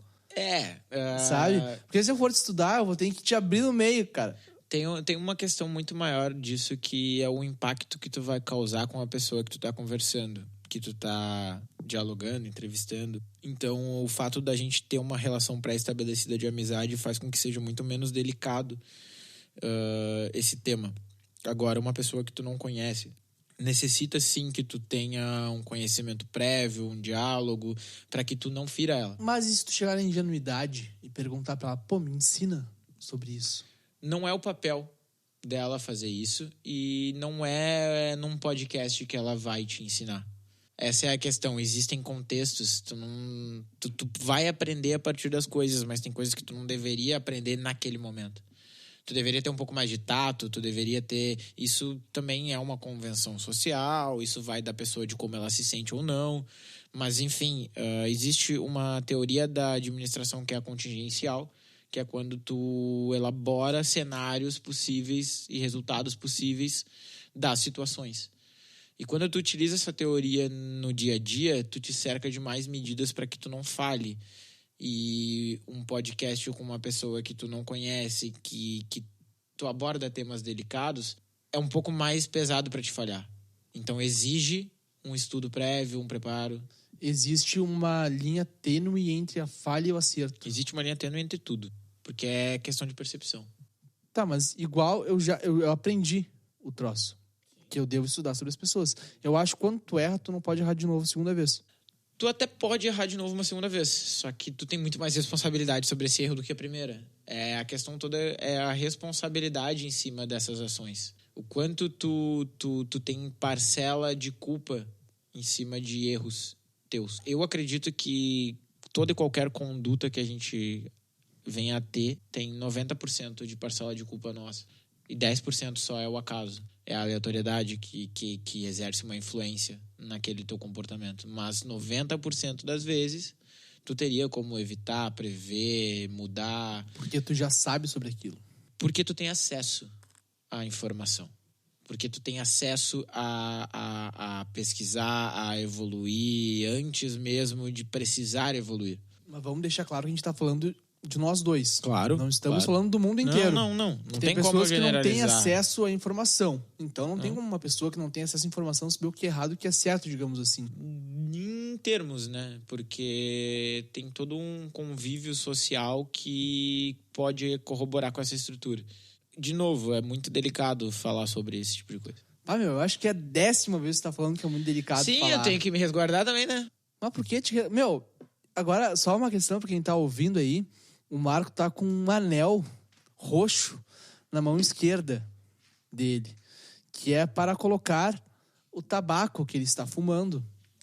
A: Sabe? Porque se eu for te estudar, eu vou ter que te abrir no meio, cara.
B: Tem uma questão muito maior disso, que é o impacto que tu vai causar com a pessoa que tu tá conversando, que tu tá dialogando, entrevistando. Então, o fato da gente ter uma relação pré-estabelecida de amizade faz com que seja muito menos delicado esse tema. Agora, uma pessoa que tu não conhece necessita sim que tu tenha um conhecimento prévio, um diálogo, para que tu não fira ela.
A: Mas e se tu chegar na ingenuidade e perguntar pra ela, me ensina sobre isso?
B: Não é o papel dela fazer isso e não é num podcast que ela vai te ensinar. Essa é a questão. Existem contextos, tu vai aprender a partir das coisas, mas tem coisas que tu não deveria aprender naquele momento. Tu deveria ter um pouco mais de tato, tu deveria ter... Isso também é uma convenção social, isso vai da pessoa de como ela se sente ou não. Mas, enfim, existe uma teoria da administração que é a contingencial, que é quando tu elabora cenários possíveis e resultados possíveis das situações. E quando tu utiliza essa teoria no dia a dia, tu te cerca de mais medidas para que tu não falhe. E um podcast com uma pessoa que tu não conhece, que tu aborda temas delicados, é um pouco mais pesado para te falhar. Então exige um estudo prévio, um preparo.
A: Existe uma linha tênue entre a falha e o acerto.
B: Existe uma linha tênue entre tudo, porque é questão de percepção.
A: Tá, mas igual eu aprendi o troço, que eu devo estudar sobre as pessoas. Eu acho que quando tu erra, tu não pode errar de novo a segunda vez.
B: Tu até pode errar de novo uma segunda vez, só que tu tem muito mais responsabilidade sobre esse erro do que a primeira. A questão toda é a responsabilidade em cima dessas ações. O quanto tu tem parcela de culpa em cima de erros teus. Eu acredito que toda e qualquer conduta que a gente venha a ter tem 90% de parcela de culpa nossa. E 10% só é o acaso. É a aleatoriedade que exerce uma influência naquele teu comportamento. Mas 90% das vezes, tu teria como evitar, prever, mudar.
A: Porque tu já sabe sobre aquilo.
B: Porque tu tem acesso à informação. Porque tu tem acesso a pesquisar, a evoluir, antes mesmo de precisar evoluir.
A: Mas vamos deixar claro que a gente tá falando de nós dois.
B: Claro.
A: Não estamos falando do mundo inteiro.
B: Não
A: Tem
B: tem como
A: pessoas que não têm
B: generalizar.
A: acesso à informação. Então não tem como uma pessoa que não tem acesso à informação saber o que é errado e o que é certo, digamos assim.
B: Em termos, né? Porque tem todo um convívio social que pode corroborar com essa estrutura. De novo, é muito delicado falar sobre esse tipo de coisa.
A: Eu acho que é a 10ª vez que você tá falando que é muito delicado
B: Sim,
A: falar.
B: eu tenho que me resguardar também, né?
A: Mas por que agora só uma questão pra quem tá ouvindo aí. O Marco tá com um anel roxo na mão esquerda dele, que é para colocar o tabaco que ele está fumando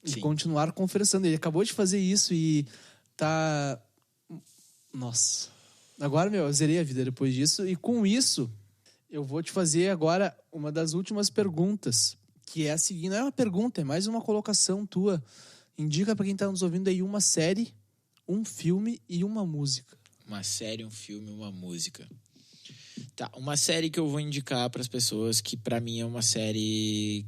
A: E
B: Sim.
A: continuar conversando. Ele acabou de fazer isso e tá... Nossa. Agora, eu zerei a vida depois disso. E com isso, eu vou te fazer agora uma das últimas perguntas. Que é a seguinte, não é uma pergunta, é mais uma colocação tua. Indica pra quem tá nos ouvindo aí uma série, um filme e uma música.
B: Uma série, um filme, uma música. Tá, uma série que eu vou indicar para as pessoas, que para mim é uma série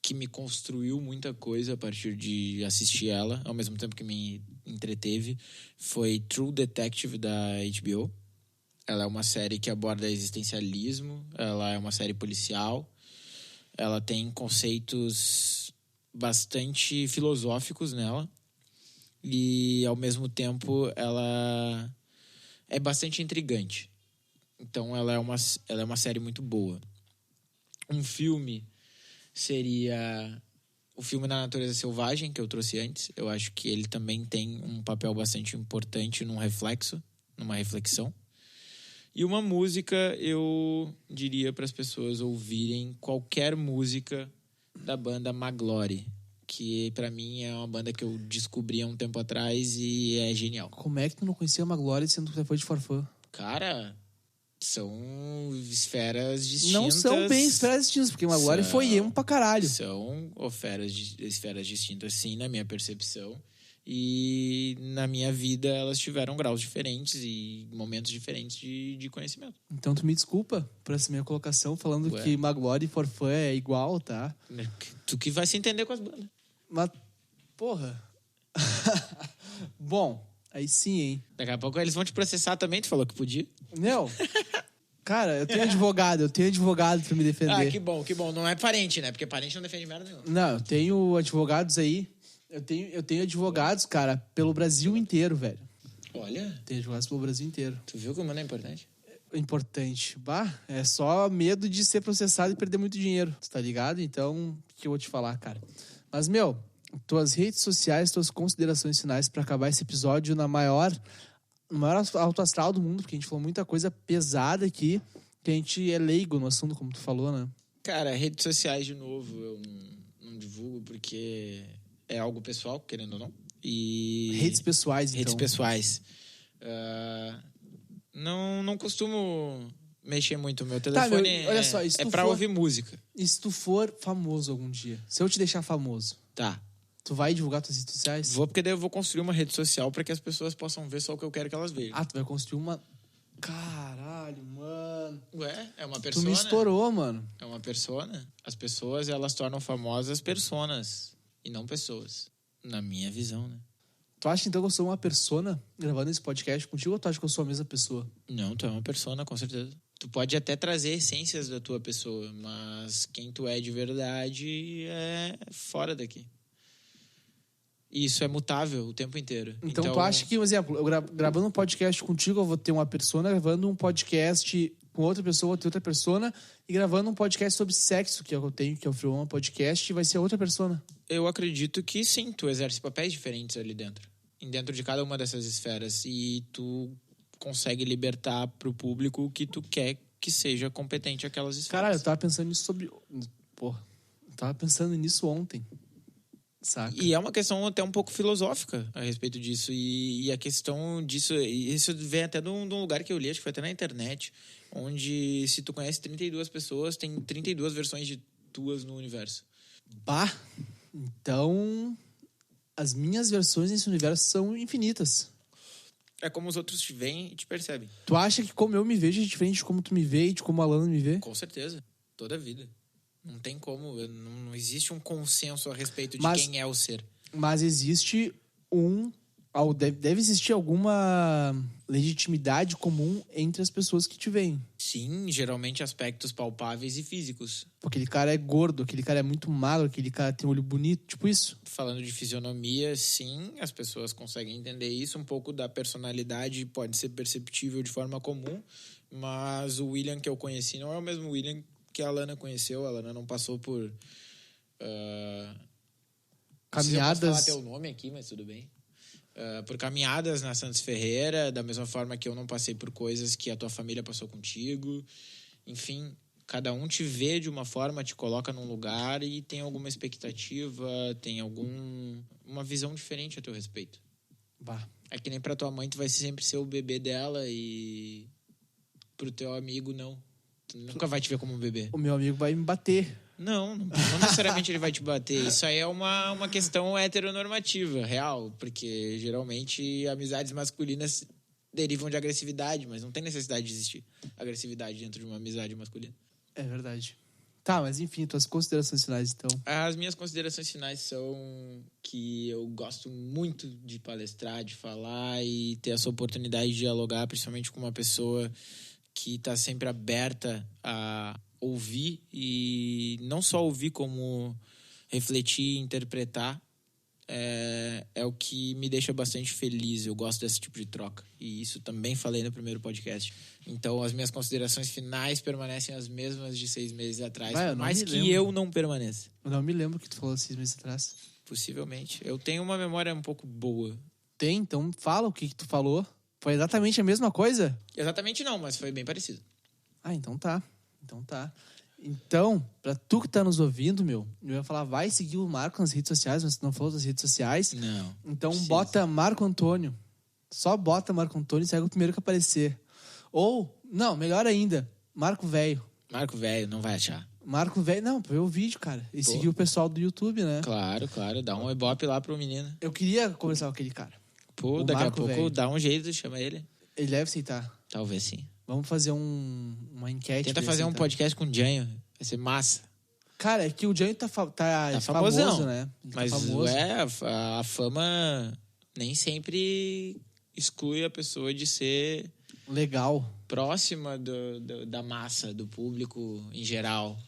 B: que me construiu muita coisa a partir de assistir ela, ao mesmo tempo que me entreteve, foi True Detective da HBO. Ela é uma série que aborda existencialismo, ela é uma série policial, ela tem conceitos bastante filosóficos nela e, ao mesmo tempo, ela é bastante intrigante. Então, ela é uma série muito boa. Um filme seria o filme Da Natureza Selvagem, que eu trouxe antes. Eu acho que ele também tem um papel bastante importante numa reflexão. E uma música, eu diria para as pessoas ouvirem qualquer música da banda Maglory, que para mim é uma banda que eu descobri há um tempo atrás e é genial.
A: Como é que tu não conhecia uma Glória sendo que você foi de Farfã?
B: Cara, são esferas distintas.
A: Não são bem esferas distintas, porque uma Glória foi emo pra caralho.
B: São esferas distintas, sim, na minha percepção. E na minha vida elas tiveram graus diferentes e momentos diferentes de conhecimento.
A: Então tu me desculpa por essa minha colocação falando que Maglory e Forfã é igual, tá?
B: Tu que vai se entender com as bandas.
A: Mas, porra. Bom, aí sim, hein?
B: Daqui a pouco eles vão te processar também, tu falou que podia.
A: Não. Cara, eu tenho advogado pra me defender.
B: Ah, que bom. Não é parente, né? Porque parente não defende merda nenhuma.
A: Não, eu tenho advogados aí. Eu tenho advogados, cara, pelo Brasil inteiro, velho.
B: Olha.
A: Tenho advogados pelo Brasil inteiro.
B: Tu viu como é importante?
A: Importante. Bah, é só medo de ser processado e perder muito dinheiro. Tu tá ligado? Então, o que eu vou te falar, cara? Mas, tuas redes sociais, tuas considerações finais pra acabar esse episódio no maior alto astral do mundo, porque a gente falou muita coisa pesada aqui, que a gente é leigo no assunto, como tu falou, né?
B: Cara, redes sociais, de novo, eu não divulgo porque é algo pessoal, querendo ou não. E
A: redes pessoais, então.
B: Redes pessoais. Não costumo mexer muito. Meu telefone
A: olha só,
B: é pra ouvir música.
A: E se tu for famoso algum dia? Se eu te deixar famoso,
B: tá,
A: tu vai divulgar tuas redes sociais?
B: Vou, porque daí eu vou construir uma rede social pra que as pessoas possam ver só o que eu quero que elas vejam.
A: Ah, tu vai construir uma... Caralho, mano.
B: Ué, é uma persona.
A: Tu me estourou, mano.
B: É uma persona. As pessoas, elas tornam famosas personas e não pessoas. Na minha visão, né?
A: Tu acha então que eu sou uma persona gravando esse podcast contigo ou tu acha que eu sou a mesma pessoa?
B: Não, tu é uma persona, com certeza. Tu pode até trazer essências da tua pessoa, mas quem tu é de verdade é fora daqui. E isso é mutável o tempo inteiro.
A: Então tu acha que, por exemplo, eu gravando um podcast contigo, eu vou ter uma persona, gravando um podcast com outra pessoa, eu vou ter outra persona, e gravando um podcast sobre sexo, que é o que eu tenho, que é o Free Woman Podcast, vai ser outra persona?
B: Eu acredito que sim, tu exerce papéis diferentes ali dentro. Dentro de cada uma dessas esferas. E tu consegue libertar pro público o que tu quer que seja competente aquelas esferas.
A: Caralho, eu tava pensando nisso eu tava pensando nisso ontem. Saca?
B: E é uma questão até um pouco filosófica a respeito disso. E a questão disso... Isso vem até de um lugar que eu li, acho que foi até na internet, onde se tu conhece 32 pessoas, tem 32 versões de tuas no universo.
A: Bah! Então, as minhas versões nesse universo são infinitas.
B: É como os outros te veem e te percebem.
A: Tu acha que como eu me vejo é diferente de como tu me vê e de como a Alana me vê?
B: Com certeza. Toda a vida. Não tem como. Não existe um consenso a respeito de quem é o ser.
A: Mas existe deve existir alguma legitimidade comum entre as pessoas que te veem.
B: Sim, geralmente aspectos palpáveis e físicos.
A: Aquele cara é gordo, aquele cara é muito magro, aquele cara tem um olho bonito, tipo isso.
B: Falando de fisionomia, sim, as pessoas conseguem entender isso. Um pouco da personalidade pode ser perceptível de forma comum, mas o William que eu conheci não é o mesmo William que a Alana conheceu. A Alana não passou por...
A: caminhadas...
B: Não sei se eu posso falar teu nome aqui, mas tudo bem. Por caminhadas na Santos Ferreira, da mesma forma que eu não passei por coisas que a tua família passou contigo. Enfim, Cada um te vê de uma forma, te coloca num lugar e tem alguma expectativa, tem uma visão diferente a teu respeito.
A: Bah.
B: É que nem pra tua mãe, tu vai sempre ser o bebê dela e pro teu amigo, não. Tu nunca vai te ver como um bebê.
A: O meu amigo vai me bater.
B: Não necessariamente ele vai te bater. Isso aí é uma questão heteronormativa, real. Porque geralmente amizades masculinas derivam de agressividade, mas não tem necessidade de existir agressividade dentro de uma amizade masculina.
A: É verdade. Tá, mas enfim, tuas considerações finais, então.
B: As minhas considerações finais são que eu gosto muito de palestrar, de falar e ter essa oportunidade de dialogar, principalmente com uma pessoa que está sempre aberta a ouvir e não só ouvir, como refletir e interpretar. É o que me deixa bastante feliz. Eu gosto desse tipo de troca. E isso também falei no primeiro podcast. Então, as minhas considerações finais permanecem as mesmas de 6 meses atrás.
A: Vai,
B: Por mais que
A: lembro.
B: eu não permaneça.
A: Eu não me lembro o que tu falou 6 meses atrás.
B: Possivelmente. Eu tenho uma memória um pouco boa.
A: Tem, então fala o que tu falou. Foi exatamente a mesma coisa?
B: Exatamente não, mas foi bem parecido.
A: Ah, então tá. Então, pra tu que tá nos ouvindo, eu ia falar, vai seguir o Marco nas redes sociais, mas tu não falou das redes sociais.
B: Não.
A: Então
B: precisa.
A: bota Marco Antônio. Só bota Marco Antônio e segue o primeiro que aparecer. Ou, não, melhor ainda, Marco Velho.
B: Marco Velho, não vai achar.
A: Marco Velho, não, pra ver o vídeo, cara. E seguir o pessoal do YouTube, né?
B: Claro. Dá um ibope lá pro menino.
A: Eu queria conversar com aquele cara.
B: Pô,
A: O
B: daqui
A: Marco
B: a pouco
A: Velho.
B: dá um jeito, chama ele.
A: Ele deve aceitar.
B: Talvez sim.
A: Vamos fazer uma enquete.
B: Tenta
A: pra ele
B: fazer um
A: aceitar.
B: podcast com o Janho. Vai ser massa.
A: Cara, é que o Johnny tá
B: famosão,
A: famoso, né? Ele
B: Mas
A: tá famoso.
B: a fama nem sempre exclui a pessoa de ser
A: Legal.
B: próxima da massa, do público em geral.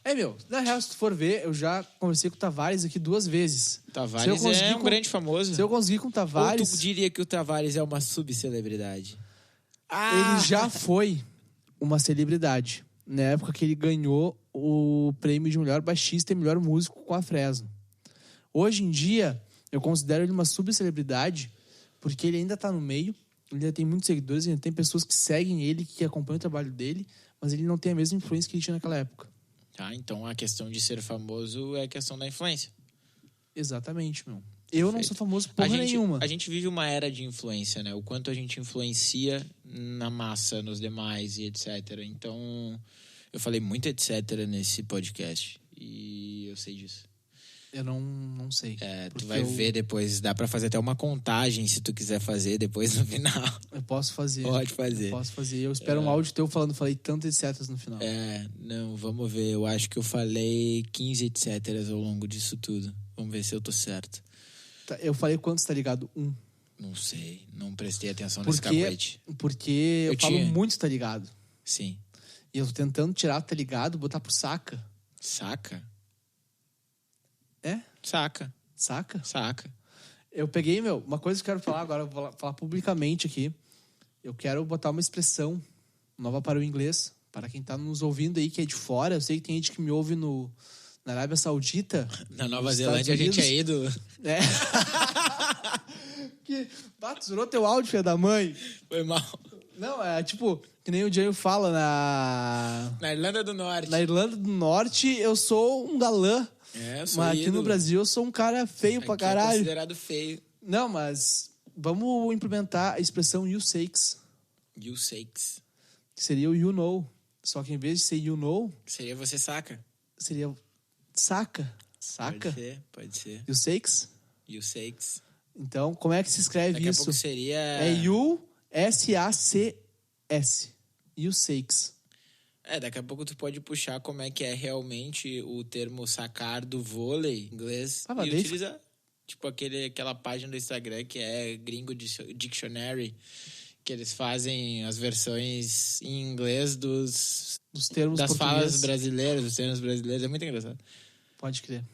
A: Na real, se tu for ver, eu já conversei com o Tavares aqui 2 vezes.
B: Tavares é um grande famoso.
A: Se eu conseguir com o Tavares...
B: Ou tu diria que o Tavares é uma subcelebridade?
A: Ele já foi uma celebridade. Na época que ele ganhou o prêmio de melhor baixista e melhor músico com a Fresno. Hoje em dia, eu considero ele uma subcelebridade porque ele ainda tá no meio, ele ainda tem muitos seguidores, ainda tem pessoas que seguem ele, que acompanham o trabalho dele, mas ele não tem a mesma influência que ele tinha naquela época.
B: Então a questão de ser famoso é a questão da influência.
A: Exatamente, Eu não sou famoso porra nenhuma.
B: A gente vive uma era de influência, né? O quanto a gente influencia na massa, nos demais e etc. Então, eu falei muito etc. nesse podcast. E eu sei disso.
A: Eu não sei.
B: Tu vai ver depois. Dá pra fazer até uma contagem, se tu quiser fazer depois no final.
A: Eu posso fazer.
B: Pode fazer.
A: Eu posso fazer. Eu espero um áudio teu falei tanto etc. no final.
B: Não, vamos ver. Eu acho que eu falei 15 etc. ao longo disso tudo. Vamos ver se eu tô certo.
A: Eu falei quantos, tá ligado? 1.
B: Não sei. Não prestei atenção nesse capoete.
A: Porque eu falo muito, tá ligado?
B: Sim.
A: E eu tô tentando tirar, tá ligado? Botar pro saca.
B: Saca?
A: É?
B: Saca.
A: Saca. Eu peguei, uma coisa que eu quero falar agora, eu vou falar publicamente aqui. Eu quero botar uma expressão nova para o inglês. Para quem tá nos ouvindo aí, que é de fora. Eu sei que tem gente que me ouve na Arábia Saudita.
B: Na Nova Zelândia a gente é ídolo.
A: É. Tu zerou teu áudio, filha da mãe.
B: Foi mal.
A: Não, é tipo, que nem o Diego fala
B: Na Irlanda do Norte.
A: Na Irlanda do Norte, eu sou um galã.
B: Eu sou
A: mas aqui
B: ídolo.
A: no Brasil, eu sou um cara feio pra caralho.
B: É considerado feio.
A: Não, mas vamos implementar a expressão you sakes.
B: You sakes.
A: Que seria o you know. Só que em vez de ser you know...
B: Seria você saca.
A: Seria saca.
B: Pode ser.
A: You sakes?
B: You sakes.
A: Então, como é que se escreve
B: Daqui
A: isso?
B: a pouco seria...
A: É you, S-A-C-S. You sakes.
B: Daqui a pouco tu pode puxar como é que é realmente o termo sacar do vôlei em inglês e utilizar. Tipo aquela página do Instagram que é Gringo Dictionary, que eles fazem as versões em inglês dos
A: termos
B: das
A: portugueses.
B: falas brasileiras, dos termos brasileiros. É muito engraçado.
A: Pode crer.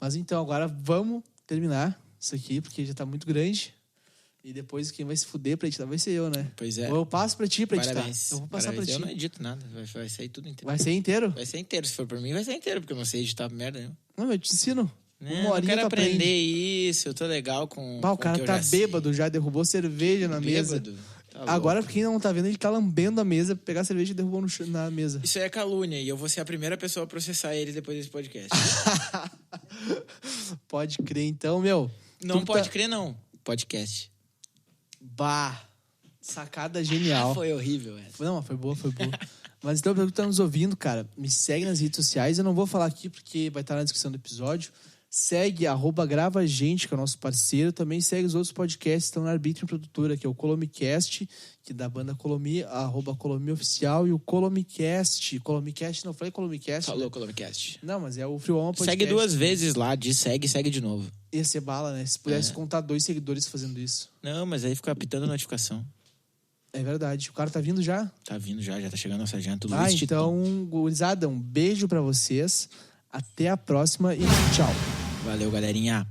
A: Mas então, agora vamos terminar isso aqui, porque já tá muito grande. E depois quem vai se fuder pra editar vai ser eu, né?
B: Pois é.
A: Ou eu passo pra ti pra editar.
B: Parabéns.
A: Eu vou passar
B: Parabéns.
A: pra ti.
B: Eu não edito nada. Vai sair tudo inteiro.
A: Vai ser inteiro?
B: Vai ser inteiro. Se for pra mim, vai ser inteiro, porque eu não sei editar merda nenhuma.
A: Não, eu te ensino. Uma horinha
B: eu quero
A: tu
B: aprender
A: aprende.
B: isso. Eu tô legal com
A: O
B: com
A: cara
B: que eu
A: tá
B: já sei.
A: bêbado, já derrubou cerveja na mesa.
B: Bêbado?
A: Agora, pra quem não tá vendo, ele tá lambendo a mesa, pegar a cerveja e derrubou na mesa.
B: Isso aí é calúnia e eu vou ser a primeira pessoa a processar ele depois desse podcast.
A: Pode crer, então, meu.
B: Não pode crer, não. Podcast.
A: Bah, sacada genial.
B: Foi horrível essa.
A: Não, foi boa. Mas então, pra tu que tá nos ouvindo, cara, me segue nas redes sociais. Eu não vou falar aqui porque vai estar na descrição do episódio. Segue @gravagente, que é o nosso parceiro. Também segue os outros podcasts que estão na Arbítrio Produtora, que é o Colomicast, que é da banda Colomi, @ColomiOficial, e o Colomicast. Colomicast, não falei Colomicast.
B: Falou,
A: né?
B: Colomicast.
A: Não, mas é o Free One Podcast.
B: Segue 2 vezes lá, diz segue de novo.
A: Ia ser bala, né? Se pudesse contar 2 seguidores fazendo isso.
B: Não, mas aí fica apitando a notificação.
A: É verdade. O cara tá vindo já?
B: Tá vindo já tá chegando nossa janta.
A: Então, gurizada, um beijo pra vocês. Até a próxima e tchau.
B: Valeu, galerinha.